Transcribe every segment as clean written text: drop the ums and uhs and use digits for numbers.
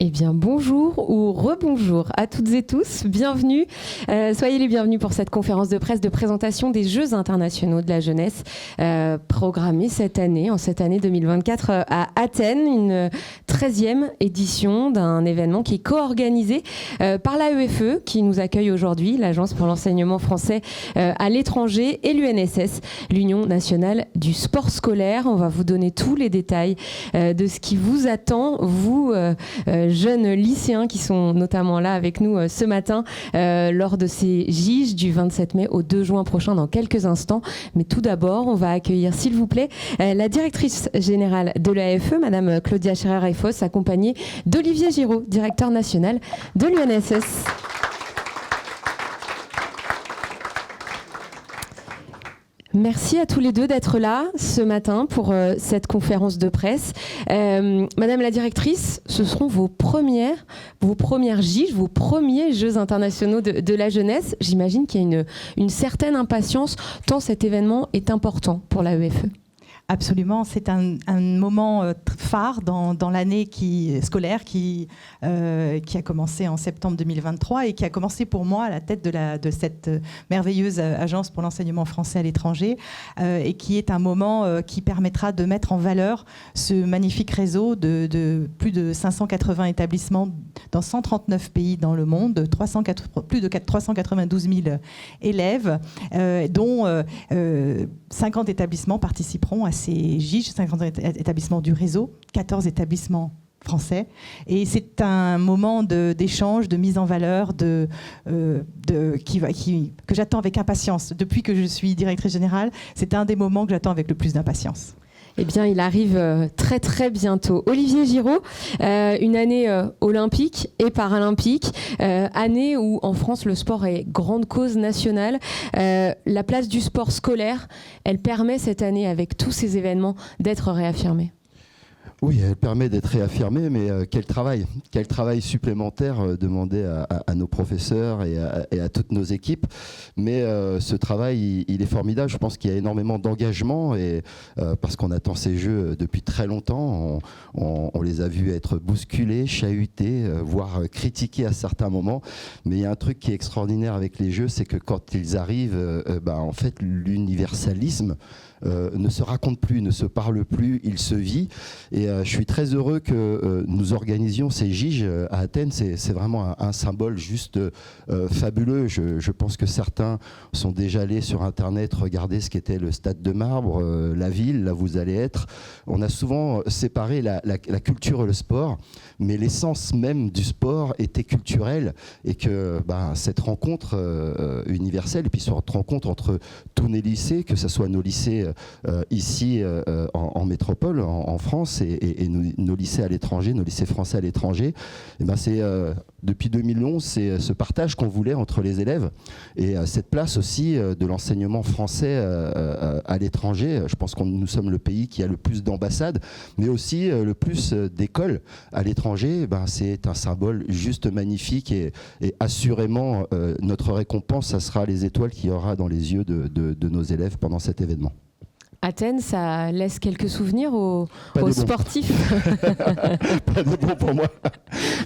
Eh bien, bonjour ou rebonjour à toutes et tous. Bienvenue. Soyez les bienvenus pour cette conférence de presse de présentation des Jeux internationaux de la jeunesse programmée cette année, en cette année 2024 à Athènes. Une 13e édition d'un événement qui est co-organisé par l'AEFE qui nous accueille aujourd'hui, l'Agence pour l'enseignement français à l'étranger, et l'UNSS, l'Union nationale du sport scolaire. On va vous donner tous les détails de ce qui vous attend, vous, jeunes lycéens qui sont notamment là avec nous ce matin lors de ces JIJ du 27 mai au 2 juin prochain dans quelques instants. Mais tout d'abord, on va accueillir, s'il vous plaît, la directrice générale de l'AEFE, Madame Claudia Scherer-Eifoss, accompagnée d'Olivier Giraud, directeur national de l'UNSS. Merci à tous les deux d'être là ce matin pour cette conférence de presse. Madame la directrice, ce seront vos premières JIJ, vos premiers Jeux internationaux de la jeunesse. J'imagine qu'il y a une certaine impatience tant cet événement est important pour l'AEFE. Absolument, c'est un moment phare dans l'année scolaire qui a commencé en septembre 2023 et qui a commencé pour moi à la tête de cette merveilleuse agence pour l'enseignement français à l'étranger et qui est un moment qui permettra de mettre en valeur ce magnifique réseau de plus de 580 établissements dans 139 pays dans le monde, plus de 392 000 élèves, dont 50 établissements participeront à ces JIJ, 50 établissements du réseau, 14 établissements français. Et c'est un moment d'échange, de mise en valeur que j'attends avec impatience. Depuis que je suis directrice générale, c'est un des moments que j'attends avec le plus d'impatience. Eh bien, il arrive très très bientôt. Olivier Giraud, une année olympique et paralympique, année où en France le sport est grande cause nationale. La place du sport scolaire, elle permet cette année, avec tous ces événements, d'être réaffirmée. Oui, elle permet d'être réaffirmée, mais quel travail supplémentaire demandé à nos professeurs et à toutes nos équipes. Mais ce travail, il est formidable. Je pense qu'il y a énormément d'engagement et parce qu'on attend ces Jeux depuis très longtemps. On les a vus être bousculés, chahutés, voire critiqués à certains moments. Mais il y a un truc qui est extraordinaire avec les Jeux, c'est que quand ils arrivent, en fait, l'universalisme ne se raconte plus, ne se parle plus, il se vit. Et je suis très heureux que nous organisions ces JIJ à Athènes. C'est vraiment un symbole juste fabuleux. Je pense que certains sont déjà allés sur Internet regarder ce qu'était le Stade de Marbre, la ville, là où vous allez être. On a souvent séparé la culture et le sport, mais l'essence même du sport était culturelle et que cette rencontre universelle et puis cette rencontre entre tous les lycées, que ce soit nos lycées ici en métropole, en France, et nos lycées à l'étranger, nos lycées français à l'étranger, c'est depuis 2011, c'est ce partage qu'on voulait entre les élèves et cette place aussi de l'enseignement français à l'étranger. Je pense que nous sommes le pays qui a le plus d'ambassades, mais aussi le plus d'écoles à l'étranger. C'est un symbole juste magnifique et assurément notre récompense, ça sera les étoiles qu'il y aura dans les yeux de nos élèves pendant cet événement. Athènes, ça laisse quelques souvenirs aux sportifs. Pas de bons pour moi.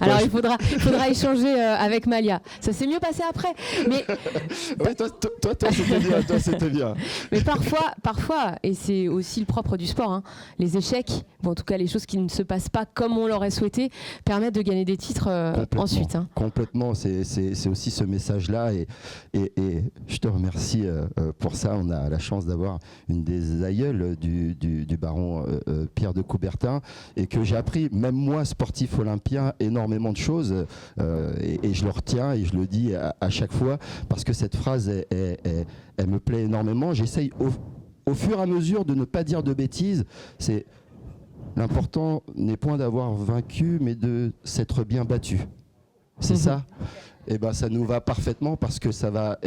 Alors il faudra échanger avec Malia. Ça s'est mieux passé après. Mais oui, toi c'était bien. Mais parfois, et c'est aussi le propre du sport, hein, les échecs, en tout cas les choses qui ne se passent pas comme on l'aurait souhaité, permettent de gagner des titres ensuite. Hein. Complètement, c'est aussi ce message-là et je te remercie pour ça. On a la chance d'avoir une des aïeules du baron Pierre de Coubertin et que j'ai appris, même moi, sportif olympien, énormément de choses et je le retiens et je le dis à chaque fois parce que cette phrase, elle me plaît énormément. J'essaye au fur et à mesure de ne pas dire de bêtises. L'important n'est point d'avoir vaincu, mais de s'être bien battu. C'est ça. Et ben ça nous va parfaitement parce que ça va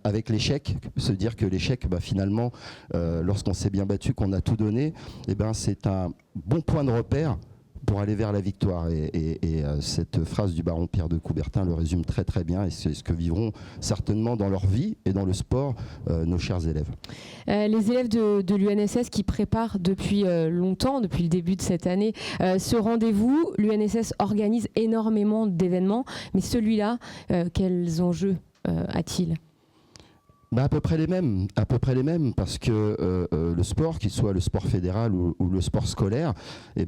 avec l'échec, se dire que l'échec, finalement, lorsqu'on s'est bien battu, qu'on a tout donné, et ben c'est un bon point de repère pour aller vers la victoire. Et cette phrase du baron Pierre de Coubertin le résume très très bien et c'est ce que vivront certainement dans leur vie et dans le sport nos chers élèves. Les élèves de l'UNSS qui préparent depuis longtemps, depuis le début de cette année, ce rendez-vous, l'UNSS organise énormément d'événements, mais celui-là, quels enjeux a-t-il ? À peu près les mêmes, parce que le sport, qu'il soit le sport fédéral ou le sport scolaire,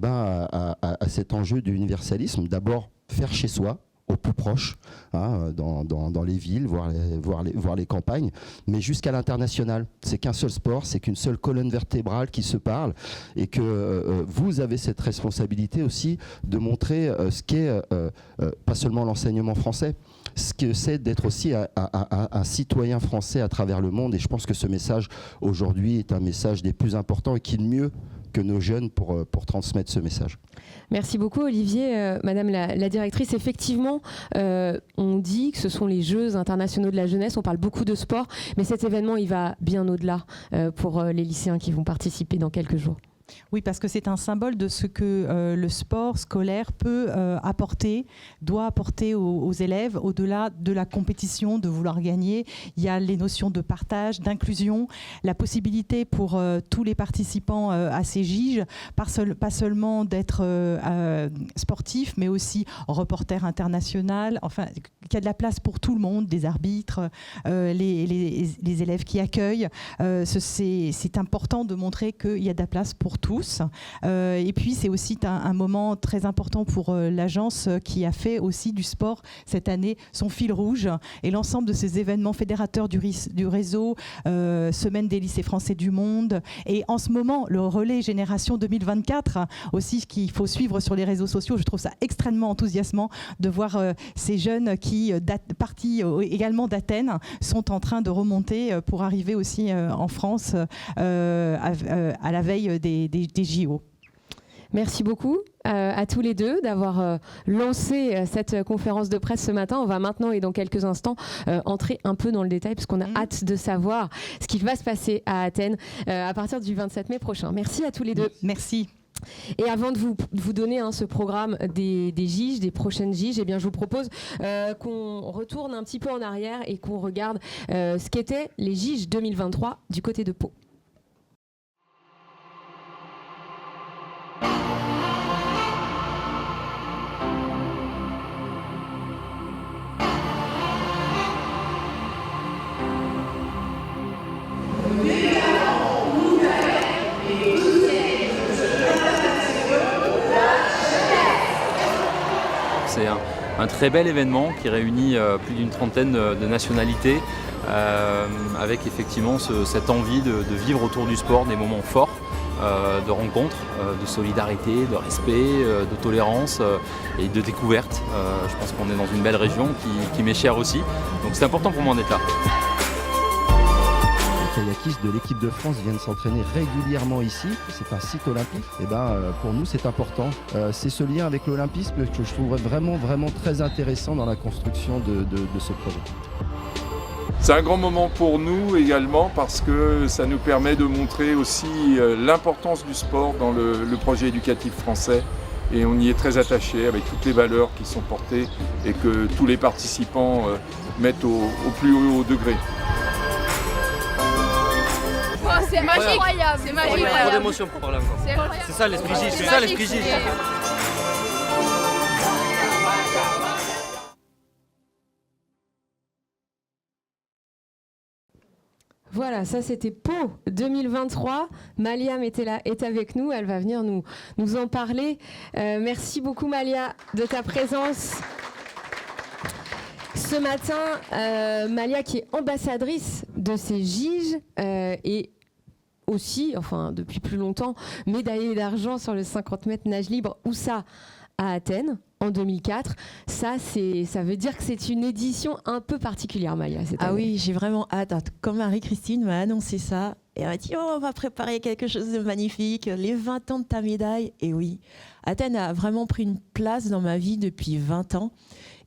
a cet enjeu d'universalisme. D'abord, faire chez soi, au plus proche, hein, dans les villes, voir les campagnes, mais jusqu'à l'international. C'est qu'un seul sport, c'est qu'une seule colonne vertébrale qui se parle, et que vous avez cette responsabilité aussi de montrer ce qu'est pas seulement l'enseignement français, ce que c'est d'être aussi un citoyen français à travers le monde. Et je pense que ce message aujourd'hui est un message des plus importants et qui est mieux que nos jeunes pour transmettre ce message. Merci beaucoup Olivier. Madame la directrice, effectivement, on dit que ce sont les Jeux internationaux de la jeunesse, on parle beaucoup de sport, mais cet événement il va bien au-delà pour les lycéens qui vont participer dans quelques jours. Oui, parce que c'est un symbole de ce que le sport scolaire peut apporter, doit apporter aux élèves, au-delà de la compétition, de vouloir gagner. Il y a les notions de partage, d'inclusion, la possibilité pour tous les participants à ces JIG, pas seulement d'être sportif, mais aussi reporter international, enfin, qu'il y a de la place pour tout le monde, des arbitres, les élèves qui accueillent. C'est important de montrer qu'il y a de la place pour tous. Et puis, c'est aussi un moment très important pour l'agence qui a fait aussi du sport cette année son fil rouge. Et l'ensemble de ces événements fédérateurs du réseau, Semaine des lycées français du monde. Et en ce moment, le relais Génération 2024, aussi, qu'il faut suivre sur les réseaux sociaux. Je trouve ça extrêmement enthousiasmant de voir ces jeunes qui, partis également d'Athènes, sont en train de remonter pour arriver aussi en France à la veille des JO. Merci beaucoup à tous les deux d'avoir lancé cette conférence de presse ce matin. On va maintenant et dans quelques instants entrer un peu dans le détail parce qu'on a hâte de savoir ce qui va se passer à Athènes à partir du 27 mai prochain. Merci à tous les deux. Merci. Et avant de vous donner ce programme des JIG, des prochaines JIG, je vous propose qu'on retourne un petit peu en arrière et qu'on regarde ce qu'étaient les JIG 2023 du côté de Pau. C'est un très bel événement qui réunit plus d'une trentaine de nationalités avec effectivement cette envie de vivre autour du sport des moments forts, de rencontres, de solidarité, de respect, de tolérance et de découverte. Je pense qu'on est dans une belle région qui m'est chère aussi, donc c'est important pour moi d'être là. Les kayakistes de l'équipe de France viennent s'entraîner régulièrement ici, c'est un site olympique, et pour nous c'est important. C'est ce lien avec l'olympisme que je trouve vraiment très intéressant dans la construction de ce projet. C'est un grand moment pour nous également parce que ça nous permet de montrer aussi l'importance du sport dans le projet éducatif français et on y est très attaché avec toutes les valeurs qui sont portées et que tous les participants mettent au plus haut degré. C'est incroyable. C'est magique. Trop d'émotions pour parler encore. C'est ça l'esprit Gige. C'est ça l'esprit Gige. Voilà, ça c'était Pau 2023. Maliam est avec nous, elle va venir nous en parler. Merci beaucoup Malia de ta présence. Ce matin, Malia qui est ambassadrice de ces Giges et aussi, enfin depuis plus longtemps, médaillée d'argent sur le 50 mètres nage libre. Où ça ? À Athènes en 2004. Ça veut dire que c'est une édition un peu particulière, Malia. Ah oui, j'ai vraiment hâte. Quand Marie-Christine m'a annoncé ça, et elle m'a dit on va préparer quelque chose de magnifique, les 20 ans de ta médaille. Et oui, Athènes a vraiment pris une place dans ma vie depuis 20 ans.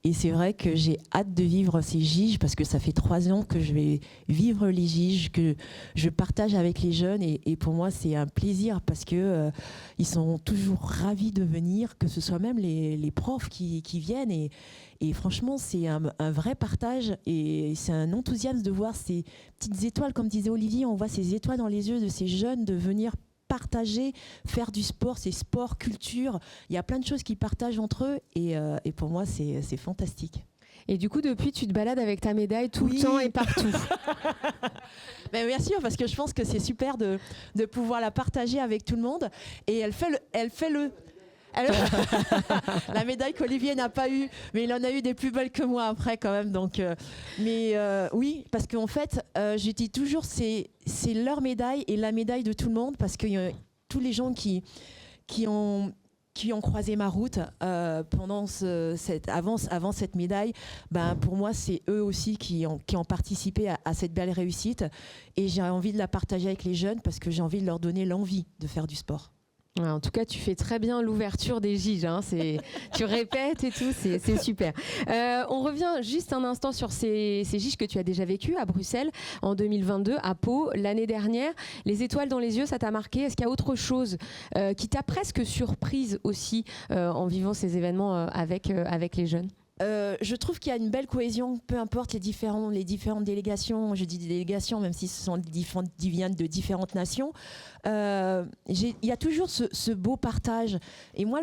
Et c'est vrai que j'ai hâte de vivre ces Giges parce que ça fait 3 ans que je vais vivre les Giges, que je partage avec les jeunes. Et pour moi, c'est un plaisir parce que ils sont toujours ravis de venir, que ce soit même les profs qui viennent. Et franchement, c'est un vrai partage et c'est un enthousiasme de voir ces petites étoiles. Comme disait Olivier, on voit ces étoiles dans les yeux de ces jeunes de venir partager, faire du sport, c'est sport, culture. Il y a plein de choses qu'ils partagent entre eux et pour moi, c'est fantastique. Et du coup, depuis, tu te balades avec ta médaille tout le temps et partout. Ben, bien sûr, parce que je pense que c'est super de pouvoir la partager avec tout le monde. Et elle fait le la médaille qu'Olivier n'a pas eue, mais il en a eu des plus belles que moi après quand même. Donc, oui, parce qu'en fait, je dis toujours c'est leur médaille et la médaille de tout le monde parce que tous les gens qui ont croisé ma route pendant avant cette médaille, ben pour moi c'est eux aussi qui ont participé à cette belle réussite et j'ai envie de la partager avec les jeunes parce que j'ai envie de leur donner l'envie de faire du sport. Ouais, en tout cas, tu fais très bien l'ouverture des Giges. Hein, tu répètes et tout, c'est super. On revient juste un instant sur ces Giges que tu as déjà vécu à Bruxelles en 2022, à Pau l'année dernière. Les étoiles dans les yeux, ça t'a marqué ? Est-ce qu'il y a autre chose qui t'a presque surprise aussi en vivant ces événements avec les jeunes ? Je trouve qu'il y a une belle cohésion, peu importe les différentes délégations. Je dis des délégations, même si ce sont viennent de différentes nations. Il y a toujours ce beau partage. Et moi,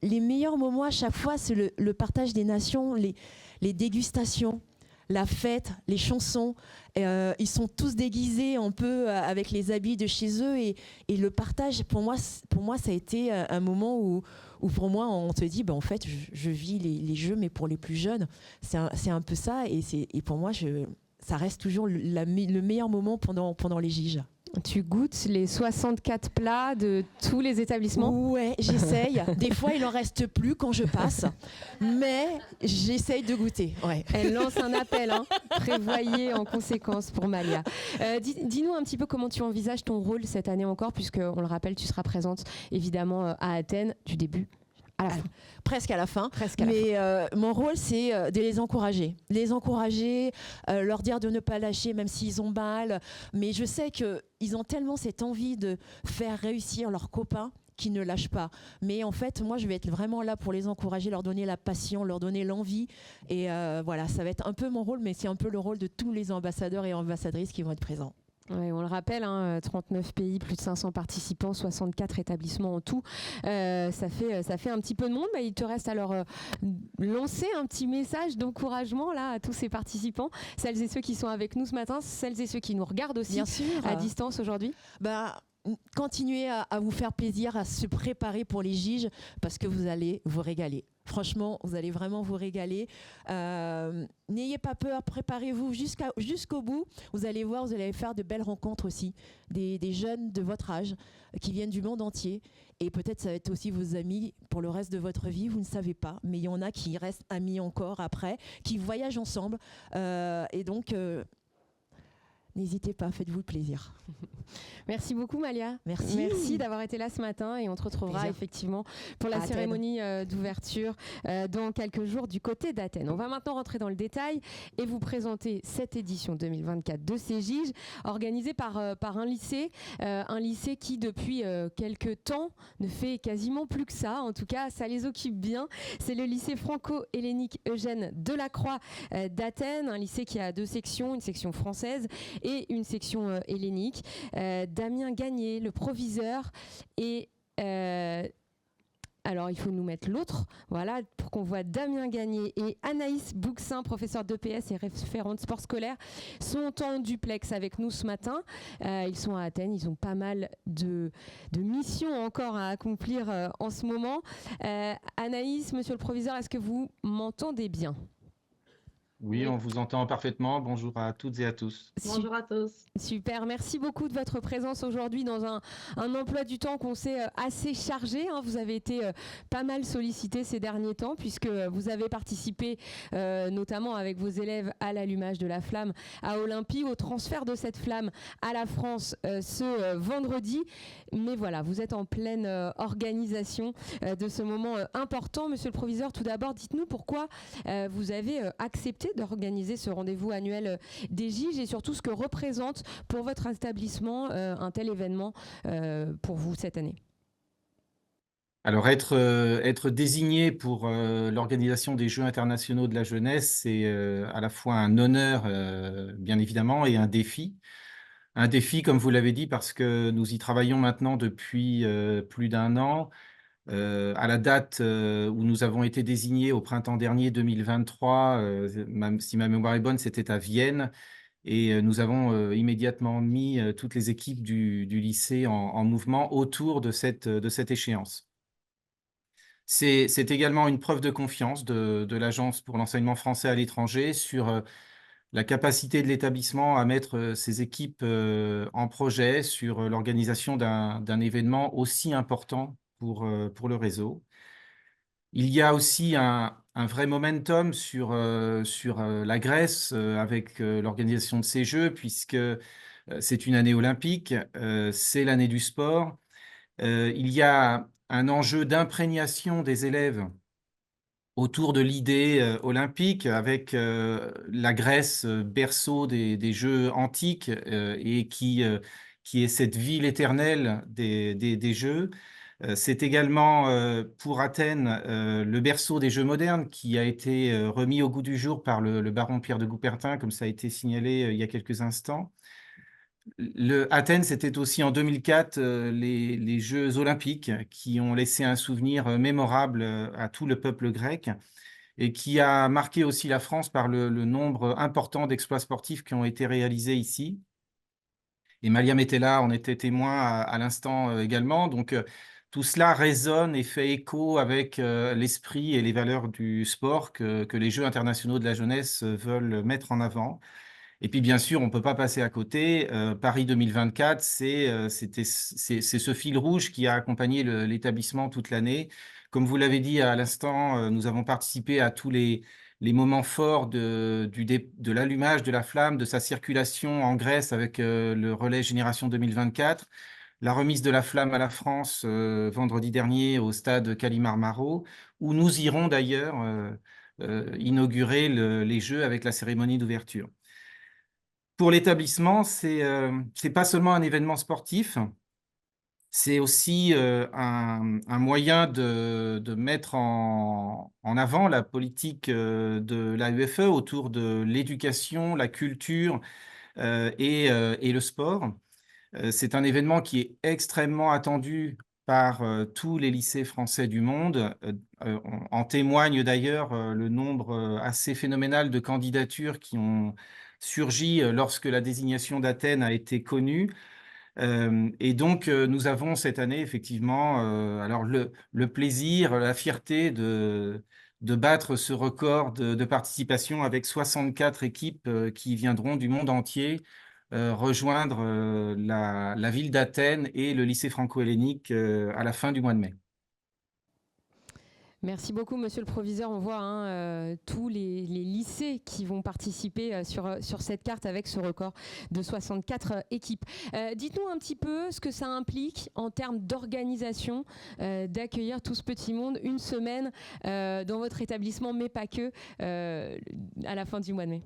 les meilleurs moments à chaque fois, c'est le partage des nations, les dégustations, la fête, les chansons. Ils sont tous déguisés un peu avec les habits de chez eux. Et le partage, pour moi, ça a été un moment où pour moi, on se dit, en fait, je vis les jeux, mais pour les plus jeunes, c'est un peu ça. Et pour moi, ça reste toujours le meilleur moment pendant les Giges. Tu goûtes les 64 plats de tous les établissements ? Ouais, j'essaye. Des fois, il en reste plus quand je passe, mais j'essaye de goûter. Ouais. Elle lance un appel, hein. Prévoyez en conséquence pour Malia. Dis-nous un petit peu comment tu envisages ton rôle cette année encore, puisque on le rappelle, tu seras présente évidemment à Athènes du début à la fin. Presque à la fin. Mais mon rôle, c'est de les encourager. Leur dire de ne pas lâcher, même s'ils ont mal. Mais je sais qu'ils ont tellement cette envie de faire réussir leurs copains qu'ils ne lâchent pas. Mais en fait, moi, je vais être vraiment là pour les encourager, leur donner la passion, leur donner l'envie. Et voilà, ça va être un peu mon rôle, mais c'est un peu le rôle de tous les ambassadeurs et ambassadrices qui vont être présents. Ouais, on le rappelle, 39 pays, plus de 500 participants, 64 établissements en tout. Ça fait un petit peu de monde. Mais il te reste à leur lancer un petit message d'encouragement là, à tous ces participants, celles et ceux qui sont avec nous ce matin, celles et ceux qui nous regardent aussi à distance aujourd'hui. Continuez à vous faire plaisir, à se préparer pour les Giges parce que vous allez vous régaler. Franchement, vous allez vraiment vous régaler. N'ayez pas peur, préparez-vous jusqu'au bout. Vous allez voir, vous allez faire de belles rencontres aussi. Des jeunes de votre âge qui viennent du monde entier. Et peut-être ça va être aussi vos amis pour le reste de votre vie, vous ne savez pas. Mais il y en a qui restent amis encore après, qui voyagent ensemble. Et donc... n'hésitez pas, faites-vous plaisir. Merci beaucoup Malia. Merci d'avoir été là ce matin et on te retrouvera effectivement pour la cérémonie d'ouverture dans quelques jours du côté d'Athènes. On va maintenant rentrer dans le détail et vous présenter cette édition 2024 de ces Giges organisée par un lycée qui depuis quelques temps ne fait quasiment plus que ça. En tout cas, ça les occupe bien. C'est le lycée franco-hellénique Eugène Delacroix d'Athènes, un lycée qui a 2 sections, une section française et une section hellénique. Damien Gagné, le proviseur, et alors, il faut nous mettre l'autre, voilà, pour qu'on voit Damien Gagné et Anaïs Bouxin, professeure d'EPS et référente sport scolaire, sont en duplex avec nous ce matin. Ils sont à Athènes, ils ont pas mal de missions encore à accomplir en ce moment. Anaïs, monsieur le proviseur, est-ce que vous m'entendez bien ? Oui, on vous entend parfaitement. Bonjour à toutes et à tous. Bonjour à tous. Super, merci beaucoup de votre présence aujourd'hui dans un emploi du temps qu'on sait assez chargé. Vous avez été pas mal sollicité ces derniers temps puisque vous avez participé notamment avec vos élèves à l'allumage de la flamme à Olympie, au transfert de cette flamme à la France ce vendredi. Mais voilà, vous êtes en pleine organisation de ce moment important. Monsieur le proviseur, tout d'abord, dites-nous pourquoi vous avez accepté d'organiser ce rendez-vous annuel des GIGE et surtout ce que représente pour votre établissement un tel événement pour vous cette année. Alors, être désigné pour l'organisation des Jeux internationaux de la jeunesse, c'est à la fois un honneur, bien évidemment, et un défi. Un défi, comme vous l'avez dit, parce que nous y travaillons maintenant depuis plus d'1 an. À la date où nous avons été désignés au printemps dernier 2023, si ma mémoire est bonne, c'était à Vienne. Et nous avons immédiatement mis toutes les équipes du lycée en mouvement autour de cette échéance. C'est également une preuve de confiance de l'Agence pour l'enseignement français à l'étranger sur la capacité de l'établissement à mettre ses équipes en projet sur l'organisation d'un événement aussi important pour le réseau. Il y a aussi un vrai momentum sur la Grèce avec l'organisation de ces Jeux, puisque c'est une année olympique, c'est l'année du sport. Il y a un enjeu d'imprégnation des élèves autour de l'idée olympique, avec la Grèce, berceau des Jeux antiques, et qui est cette ville éternelle des Jeux. C'est également pour Athènes le berceau des Jeux modernes qui a été remis au goût du jour par le baron Pierre de Coubertin, comme ça a été signalé il y a quelques instants. Athènes, c'était aussi en 2004 les Jeux olympiques qui ont laissé un souvenir mémorable à tout le peuple grec et qui a marqué aussi la France par le nombre important d'exploits sportifs qui ont été réalisés ici. Et Maliam était là, on était témoin à l'instant également. Donc, tout cela résonne et fait écho avec l'esprit et les valeurs du sport que les Jeux internationaux de la jeunesse veulent mettre en avant. Et puis, bien sûr, on ne peut pas passer à côté. Paris 2024, c'est ce fil rouge qui a accompagné l'établissement toute l'année. Comme vous l'avez dit à l'instant, nous avons participé à tous les moments forts de l'allumage de la flamme, de sa circulation en Grèce avec le relais Génération 2024, la remise de la flamme à la France vendredi dernier au stade Calimar-Maro, où nous irons d'ailleurs inaugurer les Jeux avec la cérémonie d'ouverture. Pour l'établissement, c'est pas seulement un événement sportif, c'est aussi un moyen de mettre en avant la politique de l'AEFE autour de l'éducation, la culture et le sport. C'est un événement qui est extrêmement attendu par tous les lycées français du monde. En témoigne d'ailleurs le nombre assez phénoménal de candidatures qui ont surgi lorsque la désignation d'Athènes a été connue. Et donc, nous avons cette année, effectivement, alors le plaisir, la fierté de battre ce record de participation avec 64 équipes qui viendront du monde entier rejoindre la ville d'Athènes et le lycée franco-hellénique à la fin du mois de mai. Merci beaucoup, monsieur le proviseur. On voit tous les lycées qui vont participer sur cette carte avec ce record de 64 équipes. Dites-nous un petit peu ce que ça implique en termes d'organisation d'accueillir tout ce petit monde une semaine dans votre établissement, mais pas que, à la fin du mois de mai.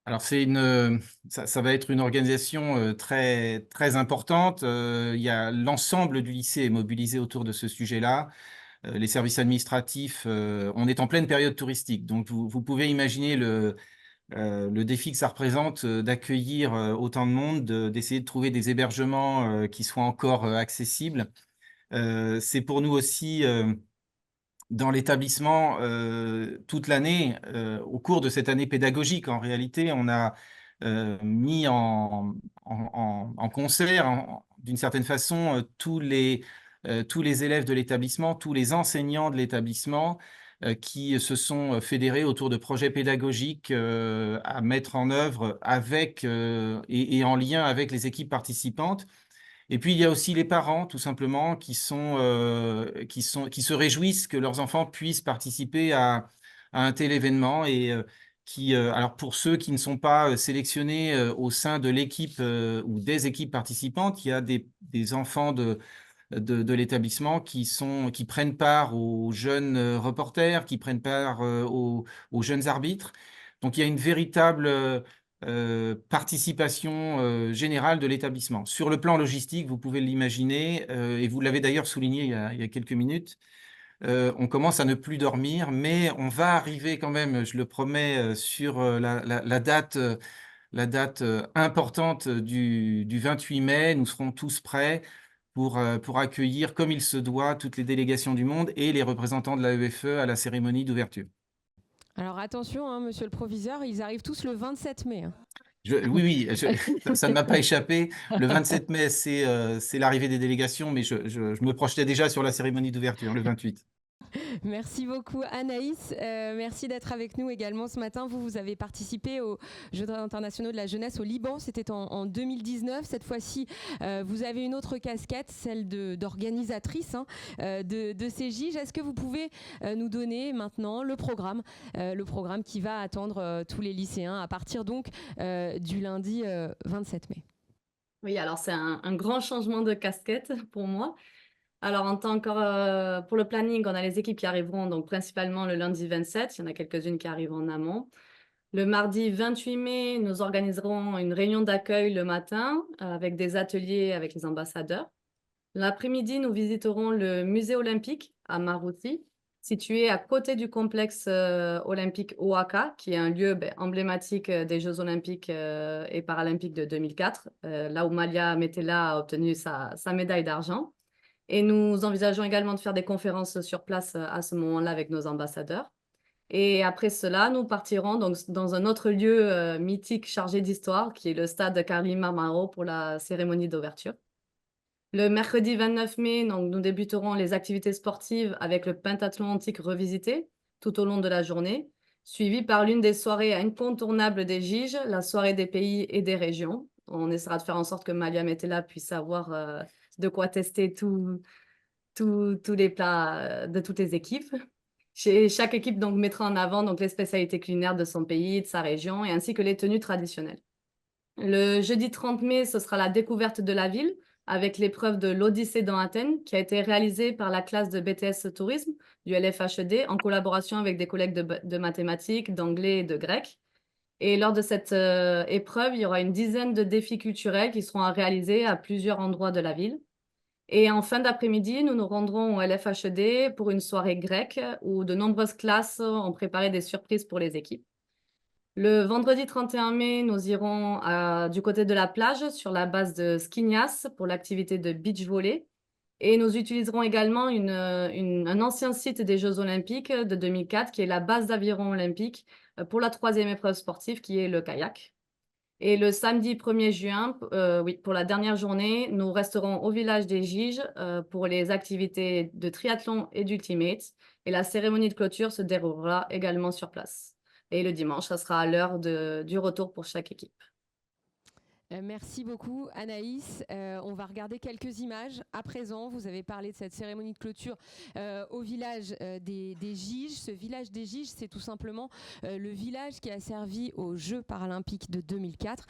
Alors, ça va être une organisation très, très importante. Il y a l'ensemble du lycée est mobilisé autour de ce sujet-là. Les services administratifs, on est en pleine période touristique, donc vous pouvez imaginer le défi que ça représente d'accueillir autant de monde, d'essayer de trouver des hébergements qui soient encore accessibles. C'est pour nous aussi, dans l'établissement, toute l'année, au cours de cette année pédagogique, en réalité, on a mis en concert, d'une certaine façon, tous les élèves de l'établissement, tous les enseignants de l'établissement qui se sont fédérés autour de projets pédagogiques à mettre en œuvre avec et en lien avec les équipes participantes. Et puis, il y a aussi les parents, tout simplement, qui se réjouissent que leurs enfants puissent participer à un tel événement et alors pour ceux qui ne sont pas sélectionnés au sein de l'équipe ou des équipes participantes, il y a des enfants de l'établissement qui prennent part aux jeunes reporters, qui prennent part aux jeunes arbitres. Donc, il y a une véritable participation générale de l'établissement. Sur le plan logistique, vous pouvez l'imaginer, et vous l'avez d'ailleurs souligné il y a quelques minutes, on commence à ne plus dormir, mais on va arriver quand même, je le promets, sur la date importante du 28 mai. Nous serons tous prêts pour accueillir comme il se doit toutes les délégations du monde et les représentants de l'AEFE à la cérémonie d'ouverture. Alors attention, hein, monsieur le proviseur, ils arrivent tous le 27 mai. Hein. Oui, ça ne m'a pas échappé. Le 27 mai, c'est l'arrivée des délégations, mais je me projetais déjà sur la cérémonie d'ouverture, le 28. Merci beaucoup Anaïs, merci d'être avec nous également ce matin. Vous avez participé aux Jeux internationaux de la jeunesse au Liban, c'était en 2019. Cette fois-ci, vous avez une autre casquette, celle d'organisatrice de ces JIJ. Est-ce que vous pouvez nous donner maintenant le programme qui va attendre tous les lycéens à partir donc du lundi 27 mai? Oui, alors c'est un grand changement de casquette pour moi. Alors, pour le planning, on a les équipes qui arriveront donc principalement le lundi 27. Il y en a quelques-unes qui arrivent en amont. Le mardi 28 mai, nous organiserons une réunion d'accueil le matin avec des ateliers avec les ambassadeurs. L'après-midi, nous visiterons le musée olympique à Marouti, situé à côté du complexe olympique Oaka, qui est un lieu emblématique des Jeux olympiques et paralympiques de 2004, là où Malia Metella a obtenu sa médaille d'argent. Et nous envisageons également de faire des conférences sur place à ce moment-là avec nos ambassadeurs. Et après cela, nous partirons donc dans un autre lieu mythique chargé d'histoire, qui est le stade Carly Marmaro pour la cérémonie d'ouverture. Le mercredi 29 mai, donc, nous débuterons les activités sportives avec le pentathlon antique revisité tout au long de la journée, suivi par l'une des soirées incontournables des JIJ, la soirée des pays et des régions. On essaiera de faire en sorte que Malia Metella puisse avoir de quoi tester tous les plats de toutes les équipes. Chaque équipe donc, mettra en avant donc, les spécialités culinaires de son pays, de sa région, et ainsi que les tenues traditionnelles. Le jeudi 30 mai, ce sera la découverte de la ville, avec l'épreuve de l'Odyssée dans Athènes, qui a été réalisée par la classe de BTS Tourisme du LFHED, en collaboration avec des collègues de mathématiques, d'anglais et de grec. Et lors de cette épreuve, il y aura une dizaine de défis culturels qui seront à réaliser à plusieurs endroits de la ville. Et en fin d'après-midi, nous nous rendrons au LFHED pour une soirée grecque où de nombreuses classes ont préparé des surprises pour les équipes. Le vendredi 31 mai, nous irons du côté de la plage sur la base de Skignas pour l'activité de beach volley. Et nous utiliserons également un ancien site des Jeux olympiques de 2004 qui est la base d'aviron olympique pour la 3e épreuve sportive qui est le kayak. Et le samedi 1er juin, pour la dernière journée, nous resterons au village des JIJ pour les activités de triathlon et d'ultimate. Et la cérémonie de clôture se déroulera également sur place. Et le dimanche, ça sera à l'heure du retour pour chaque équipe. Merci beaucoup Anaïs. On va regarder quelques images. À présent, vous avez parlé de cette cérémonie de clôture au village des JIJ. Ce village des JIJ, c'est tout simplement le village qui a servi aux Jeux paralympiques de 2004,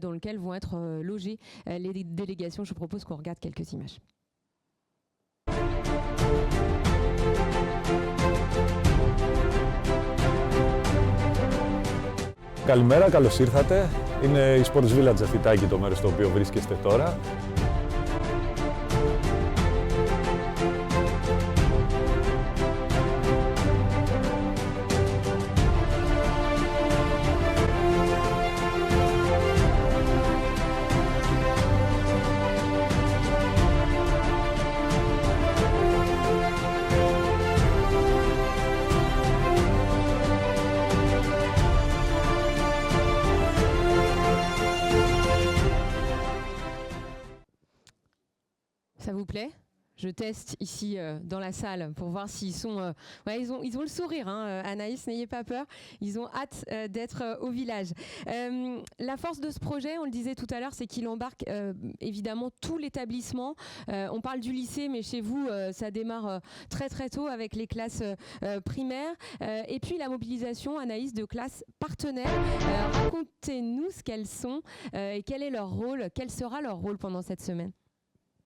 dans lequel vont être logées les délégations. Je vous propose qu'on regarde quelques images. Καλημέρα, καλώς ήρθατε. Είναι η Sports Village Αθητάκη το μέρος στο οποίο βρίσκεστε τώρα. plaît. Je teste ici dans la salle pour voir s'ils sont... ils ont le sourire, hein, Anaïs, n'ayez pas peur. Ils ont hâte d'être au village. La force de ce projet, on le disait tout à l'heure, c'est qu'il embarque évidemment tout l'établissement. On parle du lycée, mais chez vous, ça démarre très très tôt avec les classes primaires. Et puis la mobilisation, Anaïs, de classes partenaires. Racontez-nous ce qu'elles sont et quel est leur rôle, quel sera leur rôle pendant cette semaine.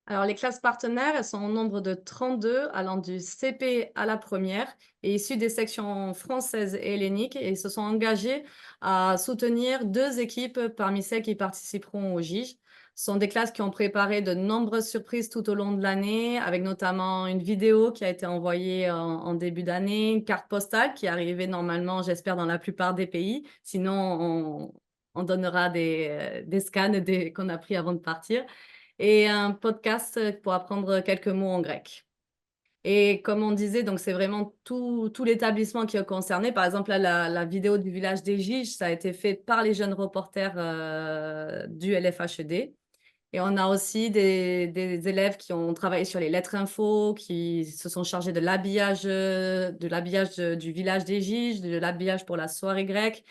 Alors, les classes partenaires, elles sont au nombre de 32, allant du CP à la première, et issues des sections françaises et helléniques, et se sont engagées à soutenir 2 équipes parmi celles qui participeront au GIGE. Ce sont des classes qui ont préparé de nombreuses surprises tout au long de l'année, avec notamment une vidéo qui a été envoyée en début d'année, une carte postale qui est arrivée normalement, j'espère, dans la plupart des pays. Sinon, on donnera des scans qu'on a pris avant de partir. Et un podcast pour apprendre quelques mots en grec. Et comme on disait, donc c'est vraiment tout l'établissement qui est concerné. Par exemple, là, la vidéo du village des Giges, ça a été fait par les jeunes reporters du LFHED. Et on a aussi des élèves qui ont travaillé sur les lettres info, qui se sont chargés de l'habillage du village des Giges, de l'habillage pour la soirée grecque.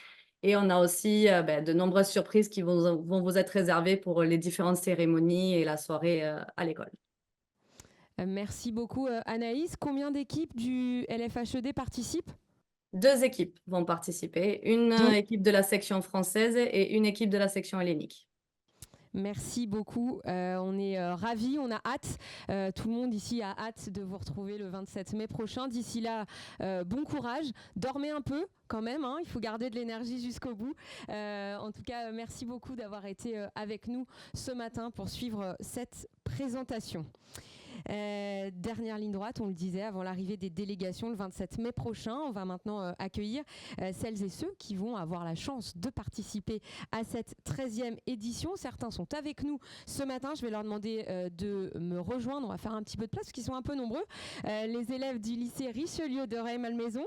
Et on a aussi de nombreuses surprises qui vont vous être réservées pour les différentes cérémonies et la soirée à l'école. Merci beaucoup Anaïs. Combien d'équipes du LFHED participent ? 2 équipes vont participer, une équipe de la section française et une équipe de la section hellénique. Merci beaucoup. On est ravis, on a hâte. Tout le monde ici a hâte de vous retrouver le 27 mai prochain. D'ici là, bon courage. Dormez un peu quand même, hein. Il faut garder de l'énergie jusqu'au bout. En tout cas, merci beaucoup d'avoir été avec nous ce matin pour suivre cette présentation. Dernière ligne droite, on le disait, avant l'arrivée des délégations le 27 mai prochain. On va maintenant accueillir celles et ceux qui vont avoir la chance de participer à cette 13e édition. Certains sont avec nous ce matin. Je vais leur demander de me rejoindre. On va faire un petit peu de place parce qu'ils sont un peu nombreux. Les élèves du lycée Richelieu de Rueil-Malmaison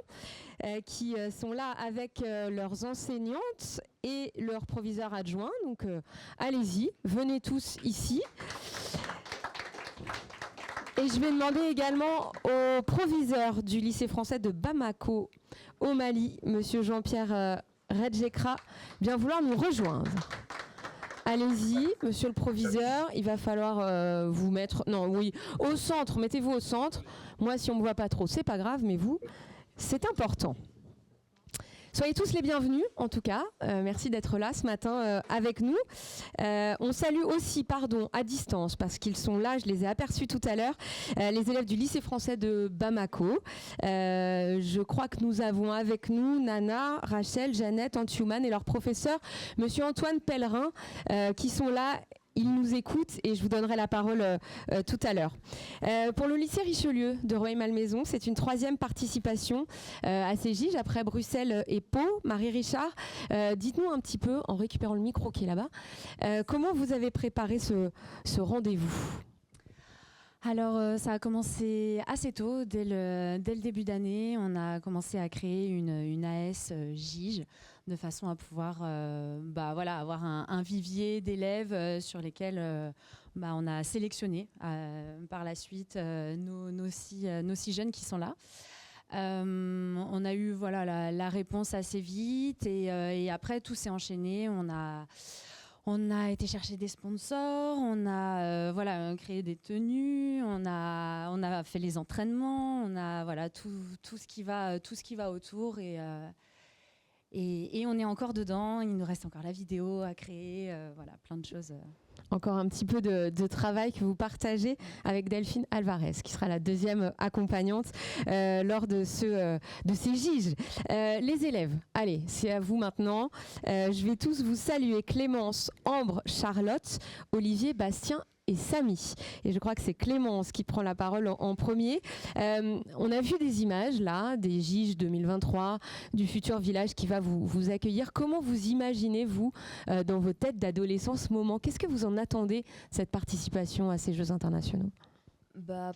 qui sont là avec leurs enseignantes et leurs proviseurs adjoints. Donc allez-y, venez tous ici. Et je vais demander également au proviseur du lycée français de Bamako au Mali, monsieur Jean-Pierre Redjekra, bien vouloir nous rejoindre. Allez-y, monsieur le proviseur, il va falloir vous mettre... Non, oui, au centre, mettez-vous au centre. Moi, si on ne me voit pas trop, c'est pas grave, mais vous, c'est important. Soyez tous les bienvenus, en tout cas. Merci d'être là ce matin avec nous. On salue aussi, à distance, parce qu'ils sont là, je les ai aperçus tout à l'heure, les élèves du lycée français de Bamako. Je crois que nous avons avec nous Nana, Rachel, Jeannette, Antiouman et leur professeur, monsieur Antoine Pellerin, qui sont là. Ils nous écoutent et je vous donnerai la parole tout à l'heure. Pour le lycée Richelieu de Rueil-Malmaison, c'est une 3e participation à ces GIGE après Bruxelles et Pau. Marie Richard, dites-nous un petit peu, en récupérant le micro qui est là-bas, comment vous avez préparé ce rendez-vous ? Alors, ça a commencé assez tôt, dès le début d'année. On a commencé à créer une AS GIGE de façon à pouvoir avoir un vivier d'élèves sur lesquels on a sélectionné par la suite nos 6 jeunes qui sont là. On a eu la réponse assez vite et après tout s'est enchaîné. On a été chercher des sponsors, on a créé des tenues, on a fait les entraînements, on a tout ce qui va autour et on est encore dedans. Il nous reste encore la vidéo à créer, plein de choses. Encore un petit peu de travail que vous partagez avec Delphine Alvarez, qui sera la 2e accompagnante lors de ces GIGE. Les élèves, allez, c'est à vous maintenant. Je vais tous vous saluer. Clémence, Ambre, Charlotte, Olivier, Bastien et Samy. Et je crois que c'est Clémence qui prend la parole en premier. On a vu des images là, des GIGE 2023, du futur village qui va vous accueillir. Comment vous imaginez, vous, dans vos têtes d'adolescents, ce moment ? Qu'est-ce que vous en attendez de cette participation à ces Jeux internationaux ?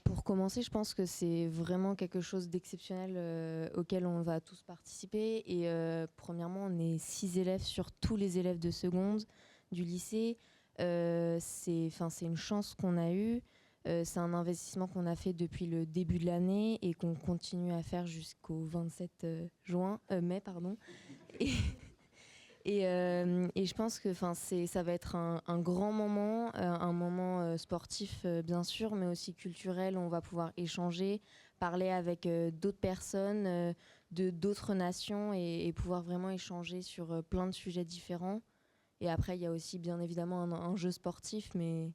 Pour commencer, je pense que c'est vraiment quelque chose d'exceptionnel auquel on va tous participer. Et premièrement, on est 6 élèves sur tous les élèves de seconde du lycée. C'est une chance qu'on a eue. C'est un investissement qu'on a fait depuis le début de l'année et qu'on continue à faire jusqu'au 27 mai. Et je pense que ça va être un grand moment, un moment sportif bien sûr, mais aussi culturel. On va pouvoir échanger, parler avec d'autres personnes de d'autres nations et pouvoir vraiment échanger sur plein de sujets différents. Et après, il y a aussi bien évidemment un jeu sportif, mais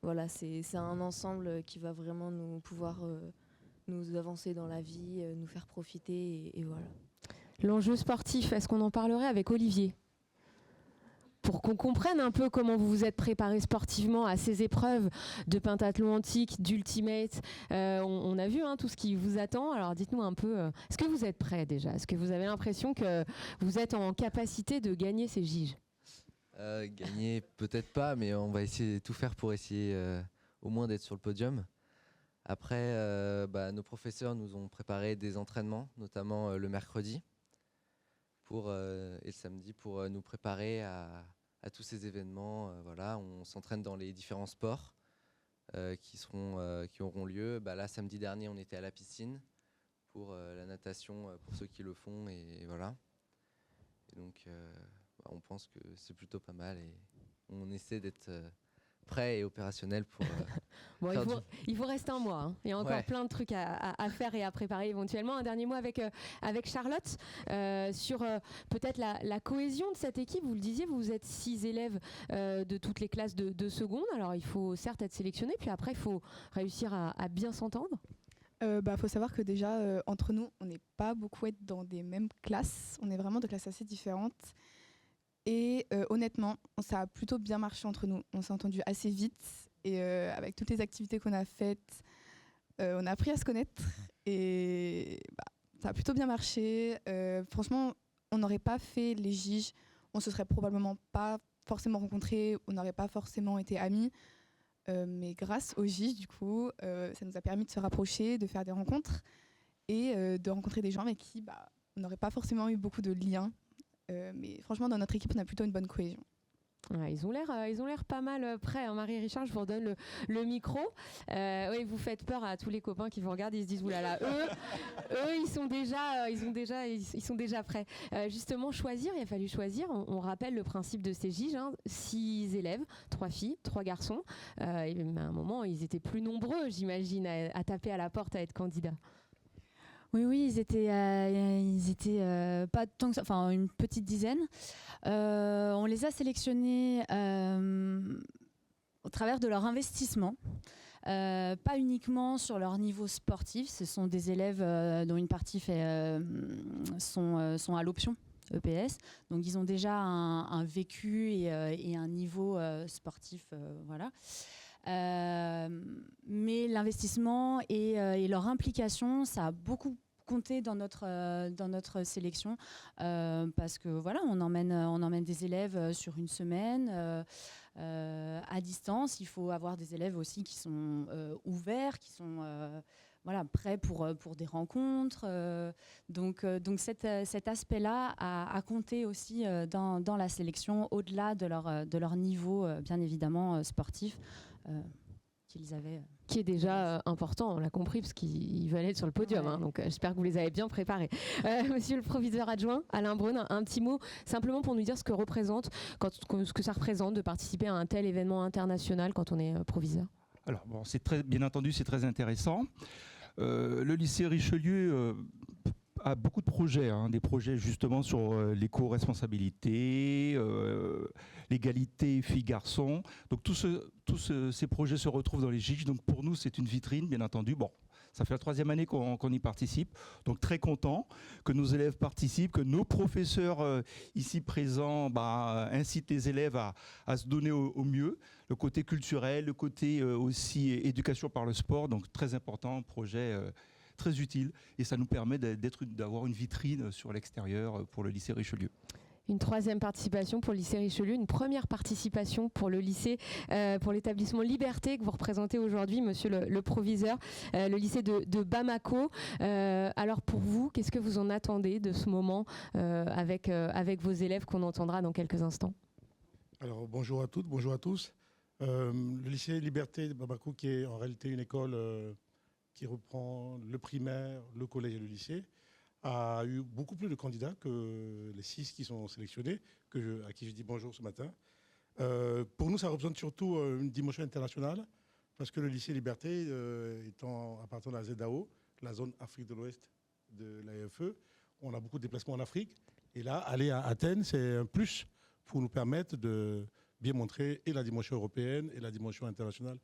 voilà, c'est un ensemble qui va vraiment pouvoir nous avancer dans la vie, nous faire profiter et voilà. L'enjeu sportif, est-ce qu'on en parlerait avec Olivier ? Pour qu'on comprenne un peu comment vous vous êtes préparé sportivement à ces épreuves de pentathlon antique, d'ultimate. On a vu tout ce qui vous attend. Alors dites-nous un peu, est-ce que vous êtes prêts déjà ? Est-ce que vous avez l'impression que vous êtes en capacité de gagner ces JIJ ? Gagner, peut-être pas, mais on va essayer de tout faire pour essayer au moins d'être sur le podium. Après, nos professeurs nous ont préparé des entraînements, notamment le mercredi et le samedi, pour nous préparer à tous ces événements. Voilà, on s'entraîne dans les différents sports qui auront lieu. Là, samedi dernier, on était à la piscine pour la natation, pour ceux qui le font, et voilà. Et donc, on pense que c'est plutôt pas mal et on essaie d'être prêt et opérationnel pour bon, il vous reste un mois. Il y a encore plein de trucs à faire et à préparer éventuellement. Un dernier mot avec Charlotte sur peut-être la cohésion de cette équipe. Vous le disiez, vous êtes 6 élèves de toutes les classes de seconde. Alors il faut certes être sélectionné, puis après il faut réussir à bien s'entendre. Faut savoir que déjà, entre nous, on n'est pas beaucoup être dans des mêmes classes. On est vraiment de classes assez différentes. Et honnêtement, ça a plutôt bien marché entre nous. On s'est entendu assez vite. Et avec toutes les activités qu'on a faites, on a appris à se connaître. Et ça a plutôt bien marché. Franchement, on n'aurait pas fait les JIJ. On se serait probablement pas forcément rencontrés. On n'aurait pas forcément été amis. Mais grâce aux JIJ, du coup, ça nous a permis de se rapprocher, de faire des rencontres et de rencontrer des gens avec qui on n'aurait pas forcément eu beaucoup de liens. Mais franchement, dans notre équipe, on a plutôt une bonne cohésion. Ouais, ils ont l'air pas mal prêts. Hein. Marie-Richard, je vous redonne le micro. Oui, vous faites peur à tous les copains qui vous regardent. Ils se disent oulala, eux, ils sont déjà prêts. Justement, choisir. Il a fallu choisir. On rappelle le principe de ces JIJ. 6 élèves, 3 filles, 3 garçons. Et à un moment, ils étaient plus nombreux, j'imagine, à taper à la porte, à être candidats. Oui, ils étaient pas tant que ça, enfin une petite dizaine. On les a sélectionnés au travers de leur investissement, pas uniquement sur leur niveau sportif. Ce sont des élèves dont une partie sont à l'option EPS, donc ils ont déjà un vécu et un niveau sportif, voilà. Mais l'investissement et leur implication, ça a beaucoup compté dans notre sélection parce que voilà, on emmène des élèves sur une semaine à distance. Il faut avoir des élèves aussi qui sont ouverts, qui sont prêts pour des rencontres. Donc cet aspect-là a compté aussi dans la sélection, au-delà de leur niveau, bien évidemment, sportif qu'ils avaient. Qui est déjà important, on l'a compris, parce qu'ils veulent être sur le podium. Ouais. Donc j'espère que vous les avez bien préparés. Monsieur le proviseur adjoint, Alain Brun, un petit mot simplement pour nous dire ce que ça représente de participer à un tel événement international quand on est proviseur. Alors, bien entendu, c'est très intéressant. Le lycée Richelieu a beaucoup de projets, des projets justement sur l'éco-responsabilité, l'égalité filles-garçons. Donc tous ces projets se retrouvent dans les JIJ. Donc pour nous, c'est une vitrine, bien entendu. Bon, ça fait la 3e année qu'on y participe. Donc très content que nos élèves participent, que nos professeurs ici présents incitent les élèves à se donner au mieux. Le côté culturel, le côté aussi éducation par le sport. Donc très important, projet très utile, et ça nous permet d'avoir une vitrine sur l'extérieur pour le lycée Richelieu. Une 3e participation pour le lycée Richelieu, une première participation pour le lycée, pour l'établissement Liberté que vous représentez aujourd'hui, monsieur le proviseur, le lycée de Bamako. Alors pour vous, qu'est-ce que vous en attendez de ce moment avec vos élèves qu'on entendra dans quelques instants ? Alors bonjour à toutes, bonjour à tous. Le lycée Liberté de Bamako, qui est en réalité une école qui reprend le primaire, le collège et le lycée, a eu beaucoup plus de candidats que les 6 qui sont sélectionnés, à qui je dis bonjour ce matin. Pour nous, ça représente surtout une dimension internationale, parce que le lycée Liberté, appartenant à la ZAO, la zone Afrique de l'Ouest de l'AFE, on a beaucoup de déplacements en Afrique. Et là, aller à Athènes, c'est un plus pour nous permettre de bien montrer et la dimension européenne et la dimension internationale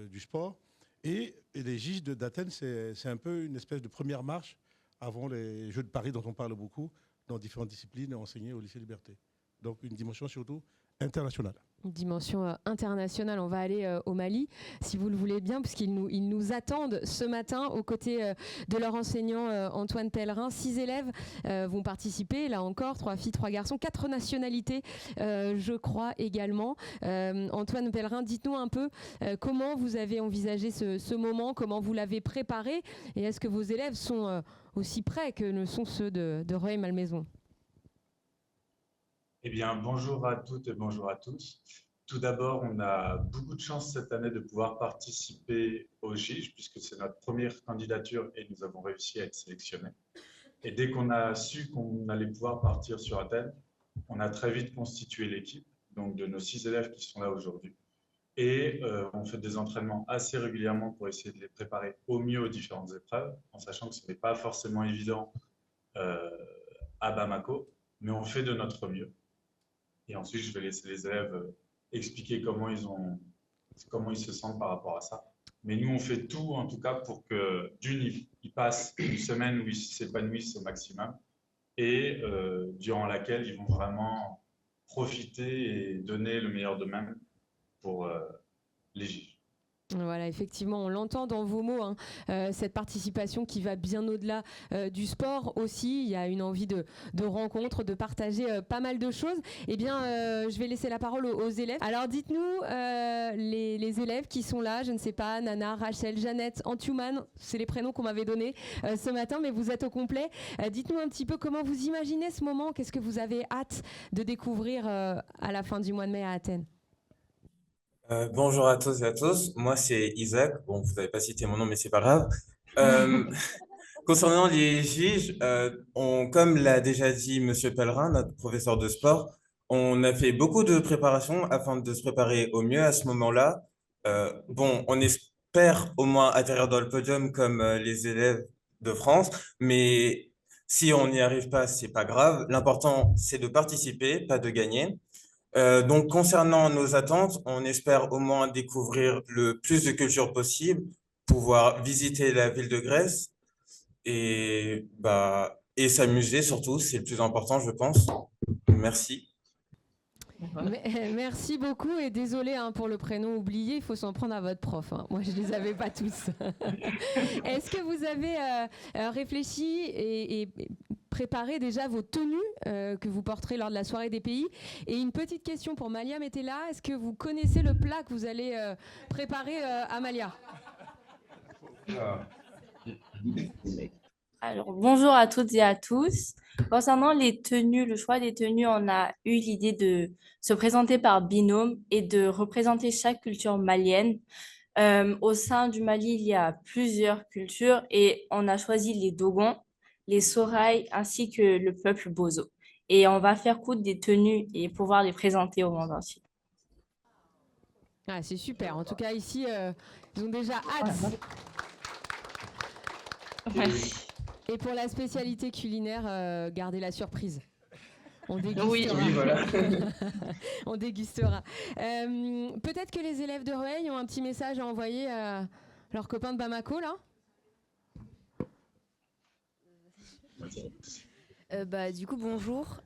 du sport. Et les JIJ d'Athènes, c'est un peu une espèce de première marche avant les Jeux de Paris dont on parle beaucoup, dans différentes disciplines enseignées au lycée Liberté. Donc une dimension surtout internationale. Une dimension internationale. On va aller au Mali, si vous le voulez bien, puisqu'ils nous attendent ce matin aux côtés de leur enseignant Antoine Pellerin. 6 élèves vont participer, là encore, 3 filles, 3 garçons, 4 nationalités, je crois également. Antoine Pellerin, dites-nous un peu comment vous avez envisagé ce moment, comment vous l'avez préparé, et est-ce que vos élèves sont aussi prêts que ne sont ceux de Rueil-Malmaison? Eh bien, bonjour à toutes et bonjour à tous. Tout d'abord, on a beaucoup de chance cette année de pouvoir participer au JIJ, puisque c'est notre première candidature et nous avons réussi à être sélectionnés. Et dès qu'on a su qu'on allait pouvoir partir sur Athènes, on a très vite constitué l'équipe, donc de nos 6 élèves qui sont là aujourd'hui. Et on fait des entraînements assez régulièrement pour essayer de les préparer au mieux aux différentes épreuves, en sachant que ce n'est pas forcément évident à Bamako, mais on fait de notre mieux. Et ensuite, je vais laisser les élèves expliquer comment ils se sentent par rapport à ça. Mais nous, on fait tout, en tout cas, pour que ils passent une semaine où ils s'épanouissent au maximum et durant laquelle ils vont vraiment profiter et donner le meilleur d'eux-mêmes pour les JIJ. Voilà, effectivement, on l'entend dans vos mots, hein, cette participation qui va bien au-delà du sport aussi. Il y a une envie de rencontre, de partager pas mal de choses. Eh bien, je vais laisser la parole aux élèves. Alors, dites-nous, les élèves qui sont là, je ne sais pas, Nana, Rachel, Jeannette, Antuman, c'est les prénoms qu'on m'avait donnés ce matin, mais vous êtes au complet. Dites-nous un petit peu comment vous imaginez ce moment, qu'est-ce que vous avez hâte de découvrir à la fin du mois de mai à Athènes? Bonjour à tous et à tous. Moi, c'est Isaac. Bon, vous n'avez pas cité mon nom, mais c'est pas grave. Concernant les JIJ, comme l'a déjà dit Monsieur Pellerin, notre professeur de sport, on a fait beaucoup de préparation afin de se préparer au mieux à ce moment-là. Bon, on espère au moins atterrir dans le podium comme les élèves de France, mais si on n'y arrive pas, c'est pas grave. L'important, c'est de participer, pas de gagner. Donc, concernant nos attentes, on espère au moins découvrir le plus de cultures possible, pouvoir visiter la ville de Grèce et s'amuser surtout, c'est le plus important, je pense. Merci. Merci beaucoup et désolé pour le prénom oublié, il faut s'en prendre à votre prof. Moi, je ne les avais pas tous. Est-ce que vous avez réfléchi et préparé déjà vos tenues que vous porterez lors de la soirée des pays? Et une petite question pour Malia Metella, est-ce que vous connaissez le plat que vous allez préparer à Malia? Alors, bonjour à toutes et à tous. Concernant les tenues, le choix des tenues, on a eu l'idée de se présenter par binôme et de représenter chaque culture malienne. Au sein du Mali, il y a plusieurs cultures et on a choisi les Dogons, les Soraï ainsi que le peuple Bozo. Et on va faire coudre des tenues et pouvoir les présenter au monde entier. Ah, c'est super. En tout cas, ici, ils ont déjà hâte. Merci. Et pour la spécialité culinaire, gardez la surprise. On dégustera. Oui, voilà. On dégustera. Peut-être que les élèves de Rueil ont un petit message à envoyer à leurs copains de Bamako, là. Du coup, bonjour.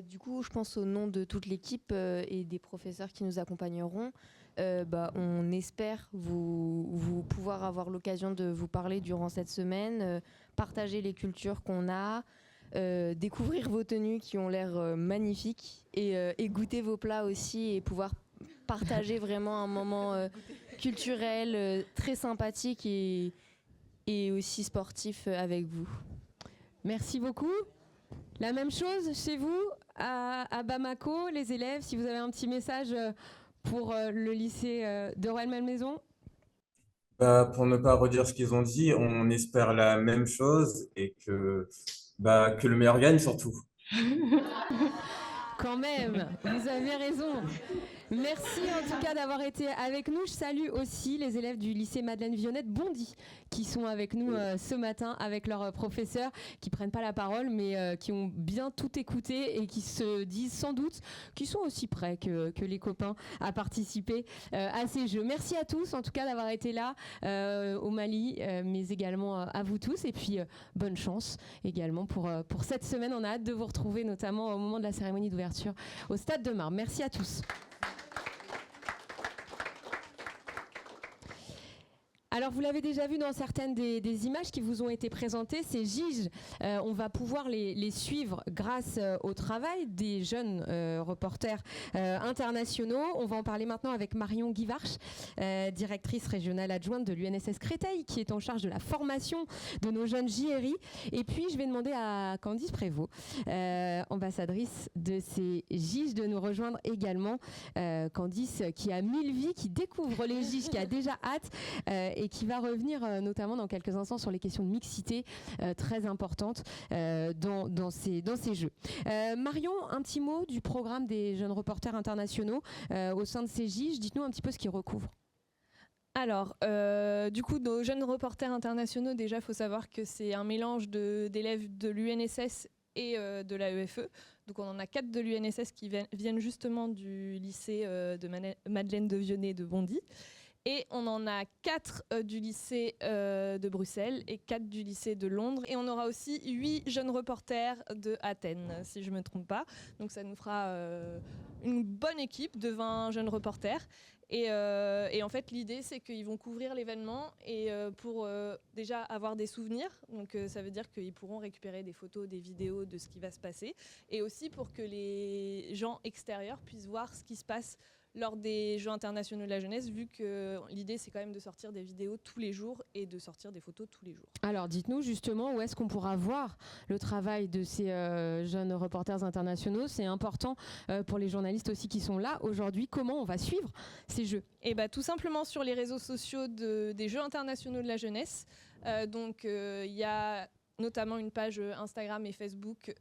Du coup, je pense au nom de toute l'équipe et des professeurs qui nous accompagneront. On espère vous pouvoir avoir l'occasion de vous parler durant cette semaine, partager les cultures qu'on a, découvrir vos tenues qui ont l'air magnifiques et goûter vos plats aussi et pouvoir partager vraiment un moment culturel très sympathique et aussi sportif avec vous. Merci beaucoup. La même chose chez vous, à Bamako, les élèves, si vous avez un petit message pour le lycée de Rueil-Malmaison? Pour ne pas redire ce qu'ils ont dit, on espère la même chose et que le meilleur gagne surtout. Quand même, vous avez raison. Merci en tout cas d'avoir été avec nous. Je salue aussi les élèves du lycée Madeleine Vionnette Bondy qui sont avec nous ce matin avec leurs professeurs, qui prennent pas la parole mais qui ont bien tout écouté et qui se disent sans doute qu'ils sont aussi prêts que les copains à participer à ces jeux. Merci à tous en tout cas d'avoir été là au Mali, mais également à vous tous et puis bonne chance également pour cette semaine. On a hâte de vous retrouver notamment au moment de la cérémonie d'ouverture au Stade de Marne. Merci à tous. Alors, vous l'avez déjà vu dans certaines des images qui vous ont été présentées, ces JIJ, on va pouvoir les suivre grâce au travail des jeunes reporters internationaux. On va en parler maintenant avec Marion Guivarch, directrice régionale adjointe de l'UNSS Créteil, qui est en charge de la formation de nos jeunes JRI. Et puis, je vais demander à Candice Prévost, ambassadrice de ces JIJ, de nous rejoindre également. Candice, qui a 1000 vies, qui découvre les JIJ, qui a déjà hâte et qui va revenir notamment dans quelques instants sur les questions de mixité très importantes dans ces jeux. Marion, un petit mot du programme des jeunes reporters internationaux au sein de ces JIJ. Dites-nous un petit peu ce qu'ils recouvrent. Alors, du coup, nos jeunes reporters internationaux, déjà, il faut savoir que c'est un mélange d'élèves de l'UNSS et de l'AEFE. Donc, on en a 4 de l'UNSS qui viennent justement du lycée de Madeleine de Vionnet de Bondy. Et on en a 4 du lycée de Bruxelles et 4 du lycée de Londres. Et on aura aussi 8 jeunes reporters de Athènes, si je ne me trompe pas. Donc ça nous fera une bonne équipe de 20 jeunes reporters. Et en fait, l'idée, c'est qu'ils vont couvrir l'événement et pour déjà avoir des souvenirs. Donc ça veut dire qu'ils pourront récupérer des photos, des vidéos de ce qui va se passer. Et aussi pour que les gens extérieurs puissent voir ce qui se passe lors des Jeux internationaux de la jeunesse, vu que l'idée, c'est quand même de sortir des vidéos tous les jours et de sortir des photos tous les jours. Alors, dites-nous justement où est-ce qu'on pourra voir le travail de ces jeunes reporters internationaux. C'est important pour les journalistes aussi qui sont là aujourd'hui. Comment on va suivre ces Jeux ? Et tout simplement sur les réseaux sociaux des Jeux internationaux de la jeunesse. Donc, il y a notamment une page Instagram et Facebook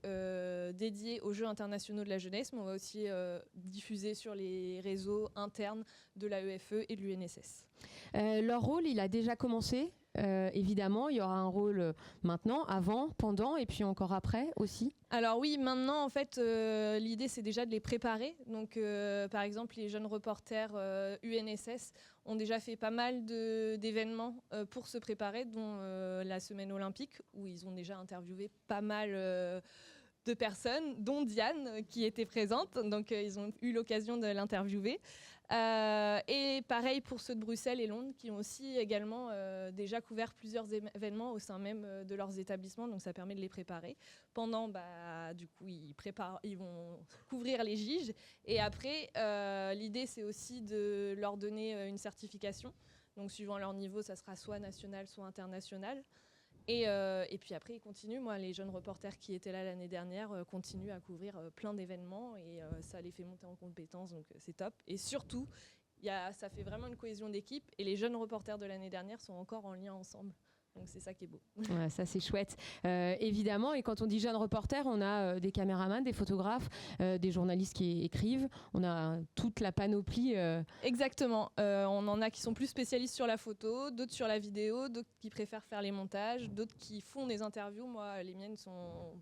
dédiée aux Jeux internationaux de la jeunesse, mais on va aussi diffuser sur les réseaux internes de l'AEFE et de l'UNSS. Leur rôle, il a déjà commencé. Évidemment, il y aura un rôle maintenant, avant, pendant et puis encore après aussi. Alors oui, maintenant en fait, l'idée c'est déjà de les préparer. Donc par exemple, les jeunes reporters UNSS ont déjà fait pas mal d'événements pour se préparer, dont la semaine olympique où ils ont déjà interviewé pas mal de personnes, dont Diane qui était présente. Donc ils ont eu l'occasion de l'interviewer. Et pareil pour ceux de Bruxelles et Londres qui ont aussi également déjà couvert plusieurs événements au sein même de leurs établissements, donc ça permet de les préparer. Pendant, du coup, ils vont couvrir les JIJ et après, l'idée c'est aussi de leur donner une certification. Donc suivant leur niveau, ça sera soit national, soit international. Et puis après, ils continuent. Moi, les jeunes reporters qui étaient là l'année dernière continuent à couvrir plein d'événements et ça les fait monter en compétences, donc c'est top. Et surtout, ça fait vraiment une cohésion d'équipe et les jeunes reporters de l'année dernière sont encore en lien ensemble. Donc c'est ça qui est beau. Ouais, ça c'est chouette. Évidemment, et quand on dit jeunes reporters, on a des caméramans, des photographes, des journalistes qui écrivent. On a toute la panoplie. Exactement. On en a qui sont plus spécialistes sur la photo, d'autres sur la vidéo, d'autres qui préfèrent faire les montages, d'autres qui font des interviews. Moi, les miennes sont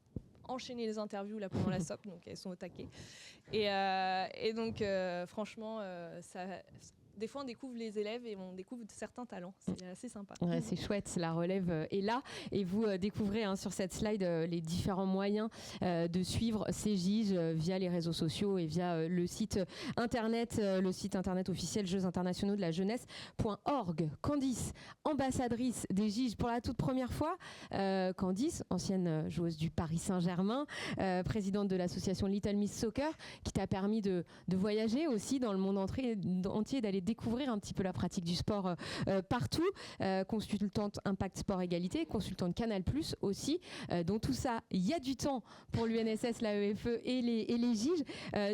enchaîner les interviews là pendant la SOP, donc elles sont au taquet. Et donc, franchement, des fois, on découvre les élèves et on découvre certains talents. C'est assez sympa. Ouais, c'est chouette, la relève est là. Et vous découvrez sur cette slide les différents moyens de suivre ces JIJ via les réseaux sociaux et via le site internet officiel Jeux internationaux de la jeunesse.org. Candice, ambassadrice des JIJ pour la toute première fois. Candice, ancienne joueuse du Paris Saint-Germain, présidente de l'association Little Miss Soccer, qui t'a permis de voyager aussi dans le monde entier, d'aller découvrir un petit peu la pratique du sport partout. Consultante Impact Sport Égalité, consultante Canal+ aussi. Dans tout ça, il y a du temps pour l'UNSS, la EFE et les GIGE.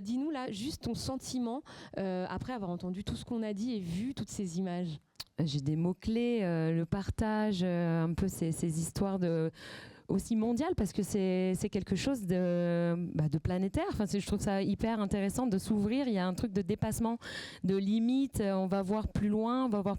Dis-nous là juste ton sentiment après avoir entendu tout ce qu'on a dit et vu toutes ces images. J'ai des mots-clés, le partage, un peu ces histoires aussi mondiales, parce que c'est quelque chose de planétaire. Enfin, je trouve ça hyper intéressant de s'ouvrir. Il y a un truc de dépassement de limites. On va voir plus loin, on va voir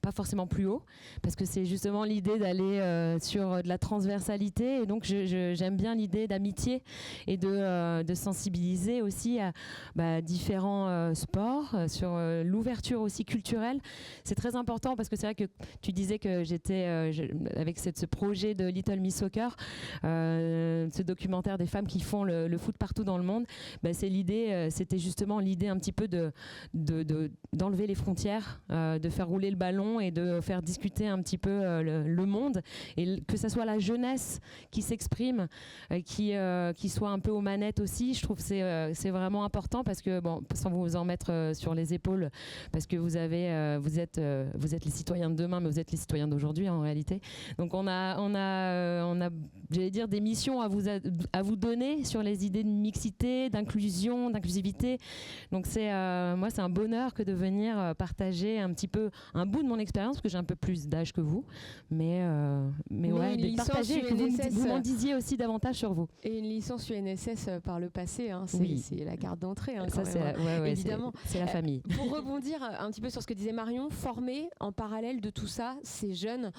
pas forcément plus haut, parce que c'est justement l'idée d'aller sur de la transversalité. Et donc, j'aime bien l'idée d'amitié et de sensibiliser aussi à différents sports, sur l'ouverture aussi culturelle. C'est très important, parce que c'est vrai que tu disais que j'étais avec ce projet de Little Miss Soccer, ce documentaire des femmes qui font le foot partout dans le monde. C'est l'idée, c'était justement l'idée un petit peu d'enlever les frontières, de faire rouler le ballon et de faire discuter un petit peu le monde, et que ça soit la jeunesse qui s'exprime, qui soit un peu aux manettes aussi. Je trouve que c'est vraiment important, parce que sans vous en mettre sur les épaules, parce que vous êtes les citoyens de demain, mais vous êtes les citoyens d'aujourd'hui en réalité. Donc on a j'allais dire, des missions à vous donner sur les idées de mixité, d'inclusion, d'inclusivité. Donc moi, c'est un bonheur que de venir partager un petit peu un bout de mon expérience, parce que j'ai un peu plus d'âge que vous, mais ouais, de partager, que vous m'en disiez aussi davantage sur vous. Et une licence UNSS par le passé, c'est la carte d'entrée. Ça, évidemment. C'est la famille. Pour rebondir un petit peu sur ce que disait Marion, former en parallèle de tout ça ces jeunes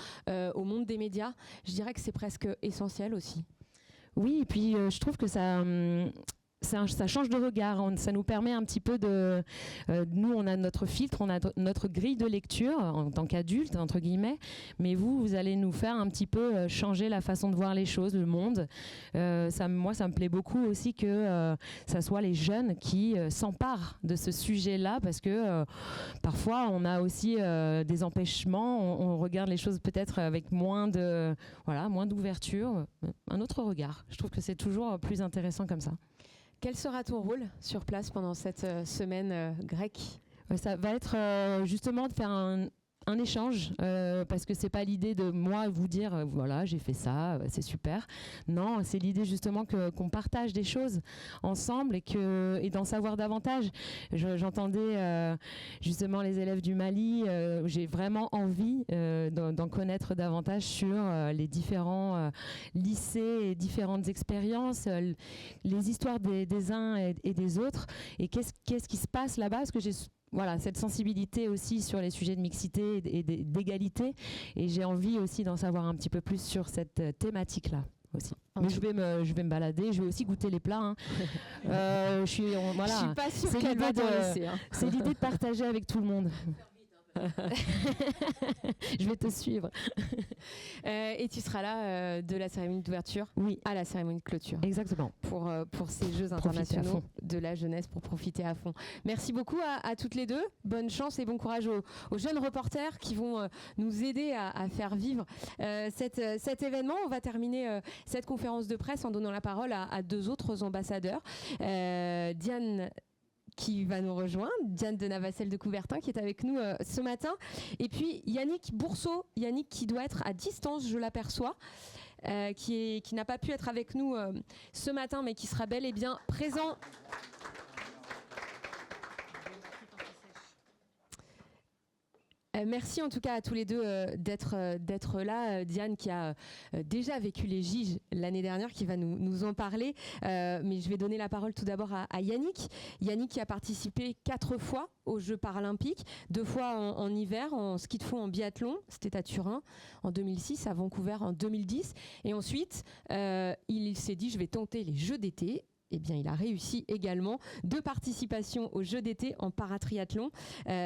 au monde des médias, je dirais que c'est presque essentiel aussi. Oui, et puis je trouve que ça change de regard. Ça nous permet un petit peu de... nous, on a notre filtre, on a notre grille de lecture en tant qu'adulte, entre guillemets, mais vous allez nous faire un petit peu changer la façon de voir les choses, le monde. Moi, ça me plaît beaucoup aussi que ça soit les jeunes qui s'emparent de ce sujet-là, parce que parfois, on a aussi des empêchements, on regarde les choses peut-être avec moins d'ouverture, un autre regard. Je trouve que c'est toujours plus intéressant comme ça. Quel sera ton rôle sur place pendant cette semaine grecque ? Ça va être justement de faire un échange, parce que c'est pas l'idée de moi vous dire voilà, j'ai fait ça, c'est super. Non, c'est l'idée justement qu'on partage des choses ensemble et d'en savoir davantage. J'entendais justement les élèves du Mali, j'ai vraiment envie d'en connaître davantage sur les différents lycées et différentes expériences, les histoires des uns et des autres, et qu'est-ce qui se passe là-bas, parce que j'ai cette sensibilité aussi sur les sujets de mixité et d'égalité, et j'ai envie aussi d'en savoir un petit peu plus sur cette thématique-là aussi. Mais je vais me balader, je vais aussi goûter les plats. Je suis pas sûre qu'elle va t'en laisser. C'est l'idée de partager avec tout le monde. Je vais te suivre. Et tu seras là de la cérémonie d'ouverture à la cérémonie de clôture. Exactement. Pour ces Jeux internationaux de la jeunesse, pour profiter à fond. Merci beaucoup à toutes les deux. Bonne chance et bon courage aux jeunes reporters qui vont nous aider à faire vivre cet événement. On va terminer cette conférence de presse en donnant la parole à deux autres ambassadeurs. Diane qui va nous rejoindre, Diane de Navacelle de Coubertin qui est avec nous ce matin, et puis Yannick Bourseau, Yannick qui doit être à distance, je l'aperçois, qui n'a pas pu être avec nous ce matin, mais qui sera bel et bien présent. Merci en tout cas à tous les deux d'être là. Diane qui a déjà vécu les GIGE l'année dernière, qui va nous en parler. Mais je vais donner la parole tout d'abord à Yannick. Yannick qui a participé 4 fois aux Jeux paralympiques, 2 fois en hiver, en ski de fond, en biathlon. C'était à Turin en 2006, à Vancouver en 2010. Et ensuite, il s'est dit, je vais tenter les Jeux d'été. Eh bien, il a réussi également 2 participations aux Jeux d'été en paratriathlon.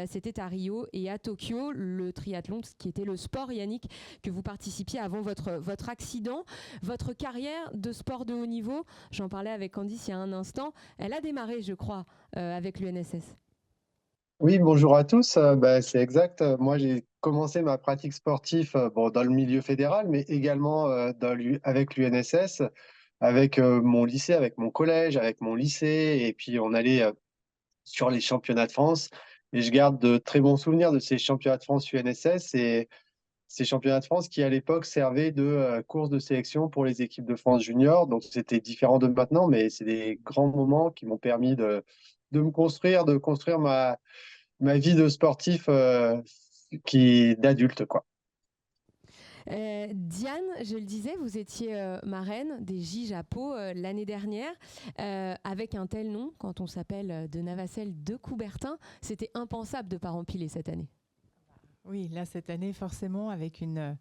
C'était à Rio et à Tokyo, le triathlon, qui était le sport, Yannick, que vous participiez avant votre accident. Votre carrière de sport de haut niveau, j'en parlais avec Candice il y a un instant, elle a démarré, je crois, avec l'UNSS. Oui, bonjour à tous. C'est exact. Moi, j'ai commencé ma pratique sportive dans le milieu fédéral, mais également avec l'UNSS. Avec mon lycée, avec mon collège, avec mon lycée, et puis on allait sur les championnats de France. Et je garde de très bons souvenirs de ces championnats de France UNSS et ces championnats de France qui, à l'époque, servaient de course de sélection pour les équipes de France junior. Donc, c'était différent de maintenant, mais c'est des grands moments qui m'ont permis de me construire, de construire ma vie de sportif d'adulte, quoi. Diane, je le disais, vous étiez marraine des Giges à Pau l'année dernière. Avec un tel nom, quand on s'appelle de Navacelles de Coubertin, c'était impensable de ne pas empiler cette année. Oui, là, cette année, forcément, avec une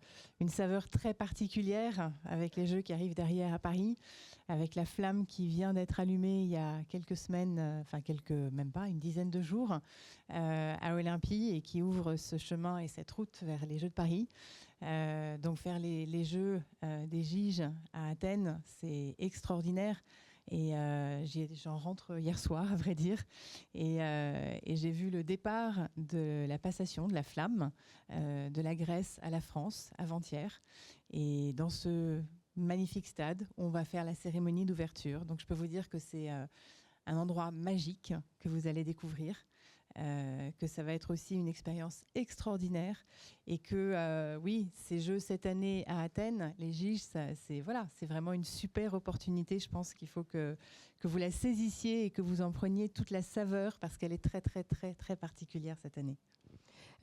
saveur très particulière, avec les Jeux qui arrivent derrière à Paris, avec la flamme qui vient d'être allumée il y a quelques semaines, même pas, une dizaine de jours, à Olympie, et qui ouvre ce chemin et cette route vers les Jeux de Paris. Donc faire les Jeux des Giges à Athènes, c'est extraordinaire. Et j'en rentre hier soir, à vrai dire. Et j'ai vu le départ de la passation de la flamme de la Grèce à la France avant-hier. Et dans ce magnifique stade, on va faire la cérémonie d'ouverture. Donc je peux vous dire que c'est un endroit magique que vous allez découvrir. Que ça va être aussi une expérience extraordinaire et que oui, ces Jeux cette année à Athènes, les Giges, c'est vraiment une super opportunité. Je pense qu'il faut que vous la saisissiez et que vous en preniez toute la saveur parce qu'elle est très très très très particulière cette année.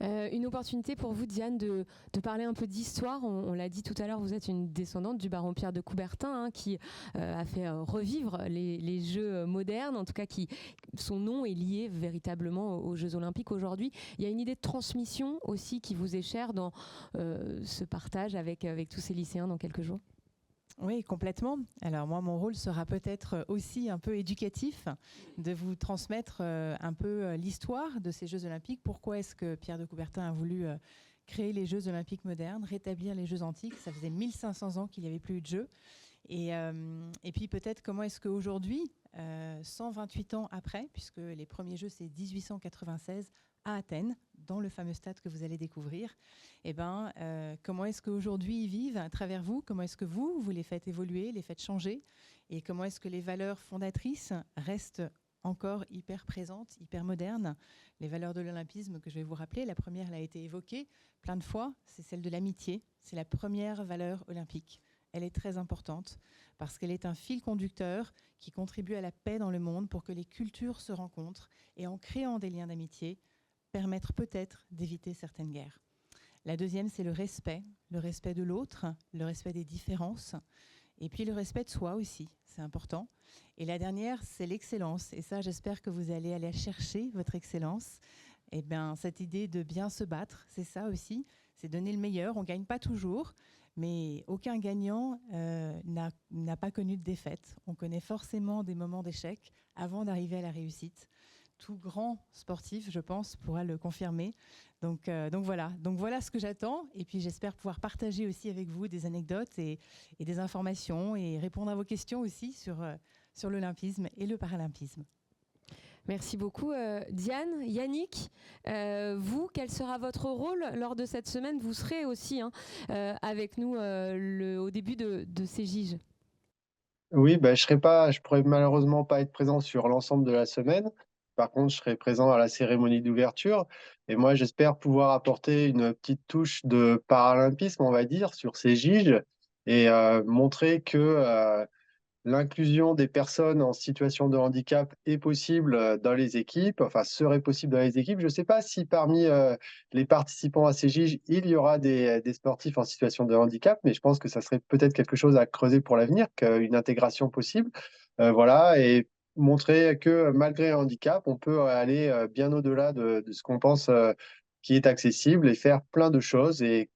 Une opportunité pour vous, Diane, de parler un peu d'histoire. On l'a dit tout à l'heure, vous êtes une descendante du baron Pierre de Coubertin, qui a fait revivre les Jeux modernes, en tout cas son nom est lié véritablement aux Jeux olympiques aujourd'hui. Il y a une idée de transmission aussi qui vous est chère dans ce partage avec tous ces lycéens dans quelques jours. Oui, complètement. Alors moi, mon rôle sera peut-être aussi un peu éducatif, de vous transmettre un peu l'histoire de ces Jeux olympiques. Pourquoi est-ce que Pierre de Coubertin a voulu créer les Jeux olympiques modernes, rétablir les Jeux antiques? Ça faisait 1500 ans qu'il n'y avait plus eu de Jeux. Et puis peut-être comment est-ce qu'aujourd'hui, 128 ans après, puisque les premiers Jeux c'est 1896 à Athènes, dans le fameux stade que vous allez découvrir, comment est-ce qu'aujourd'hui ils vivent à travers vous? Comment est-ce que vous les faites évoluer, les faites changer? Et comment est-ce que les valeurs fondatrices restent encore hyper présentes, hyper modernes? Les valeurs de l'olympisme que je vais vous rappeler, la première, elle a été évoquée plein de fois, c'est celle de l'amitié. C'est la première valeur olympique. Elle est très importante parce qu'elle est un fil conducteur qui contribue à la paix dans le monde pour que les cultures se rencontrent et en créant des liens d'amitié, permettre peut-être d'éviter certaines guerres. La deuxième, c'est le respect de l'autre, le respect des différences, et puis le respect de soi aussi, c'est important. Et la dernière, c'est l'excellence. Et ça, j'espère que vous allez aller chercher votre excellence. Et bien, cette idée de bien se battre, c'est ça aussi, c'est donner le meilleur. On ne gagne pas toujours, mais aucun gagnant n'a pas connu de défaite. On connaît forcément des moments d'échec avant d'arriver à la réussite. Tout grand sportif, je pense, pourra le confirmer. Donc voilà ce que j'attends. Et puis j'espère pouvoir partager aussi avec vous des anecdotes et des informations et répondre à vos questions aussi sur l'olympisme et le paralympisme. Merci beaucoup Diane. Yannick, vous, quel sera votre rôle lors de cette semaine? Vous serez aussi avec nous au début de ces Giges. Oui, je pourrais malheureusement pas être présent sur l'ensemble de la semaine. Par contre, je serai présent à la cérémonie d'ouverture. Et moi, j'espère pouvoir apporter une petite touche de paralympisme, on va dire, sur ces Giges et montrer que l'inclusion des personnes en situation de handicap est possible dans les équipes, enfin serait possible dans les équipes. Je ne sais pas si parmi les participants à ces Giges, il y aura des sportifs en situation de handicap, mais je pense que ça serait peut-être quelque chose à creuser pour l'avenir, qu'une intégration possible. Voilà, et montrer que malgré un handicap, on peut aller bien au-delà de ce qu'on pense qui est accessible et faire plein de choses et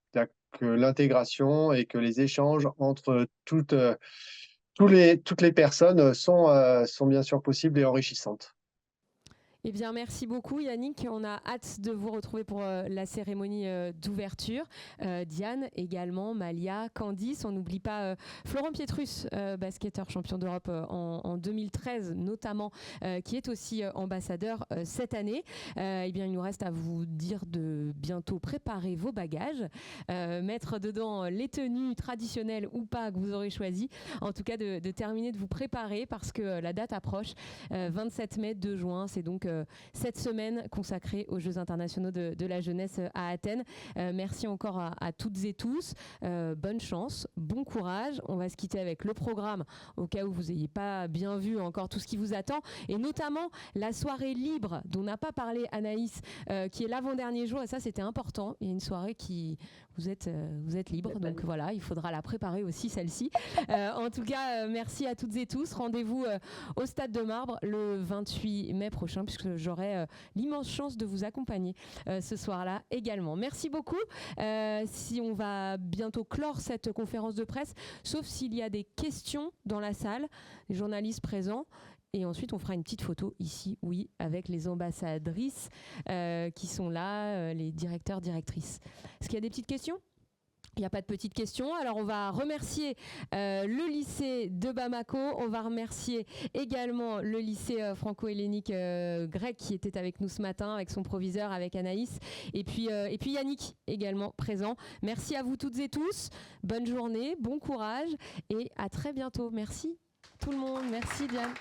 que l'intégration et que les échanges entre toutes les personnes sont bien sûr possibles et enrichissantes. Eh bien, merci beaucoup Yannick. On a hâte de vous retrouver pour la cérémonie d'ouverture. Diane également, Malia, Candice. On n'oublie pas Florent Pietrus, basketteur champion d'Europe en 2013 notamment, qui est aussi ambassadeur cette année. Eh bien, il nous reste à vous dire de bientôt préparer vos bagages, mettre dedans les tenues traditionnelles ou pas que vous aurez choisies. En tout cas, de terminer de vous préparer parce que la date approche. 27 mai, 2 juin, c'est donc cette semaine consacrée aux Jeux internationaux de la jeunesse à Athènes. Merci encore à toutes et tous. Bonne chance, bon courage. On va se quitter avec le programme au cas où vous n'ayez pas bien vu encore tout ce qui vous attend, et notamment la soirée libre dont n'a pas parlé Anaïs, qui est l'avant-dernier jour, et ça c'était important. Il y a une soirée qui... Vous êtes libre, donc voilà, il faudra la préparer aussi, celle-ci. En tout cas, merci à toutes et tous. Rendez-vous au Stade de Marbre le 28 mai prochain, puisque j'aurai l'immense chance de vous accompagner ce soir-là également. Merci beaucoup. Si on va bientôt clore cette conférence de presse, sauf s'il y a des questions dans la salle, les journalistes présents. Et ensuite, on fera une petite photo ici, oui, avec les ambassadrices qui sont là, les directeurs, directrices. Est-ce qu'il y a des petites questions ? Il n'y a pas de petites questions. Alors, on va remercier le lycée de Bamako. On va remercier également le lycée franco-hellénique grec qui était avec nous ce matin, avec son proviseur, avec Anaïs. Et puis Yannick, également présent. Merci à vous toutes et tous. Bonne journée, bon courage et à très bientôt. Merci tout le monde. Merci Diane.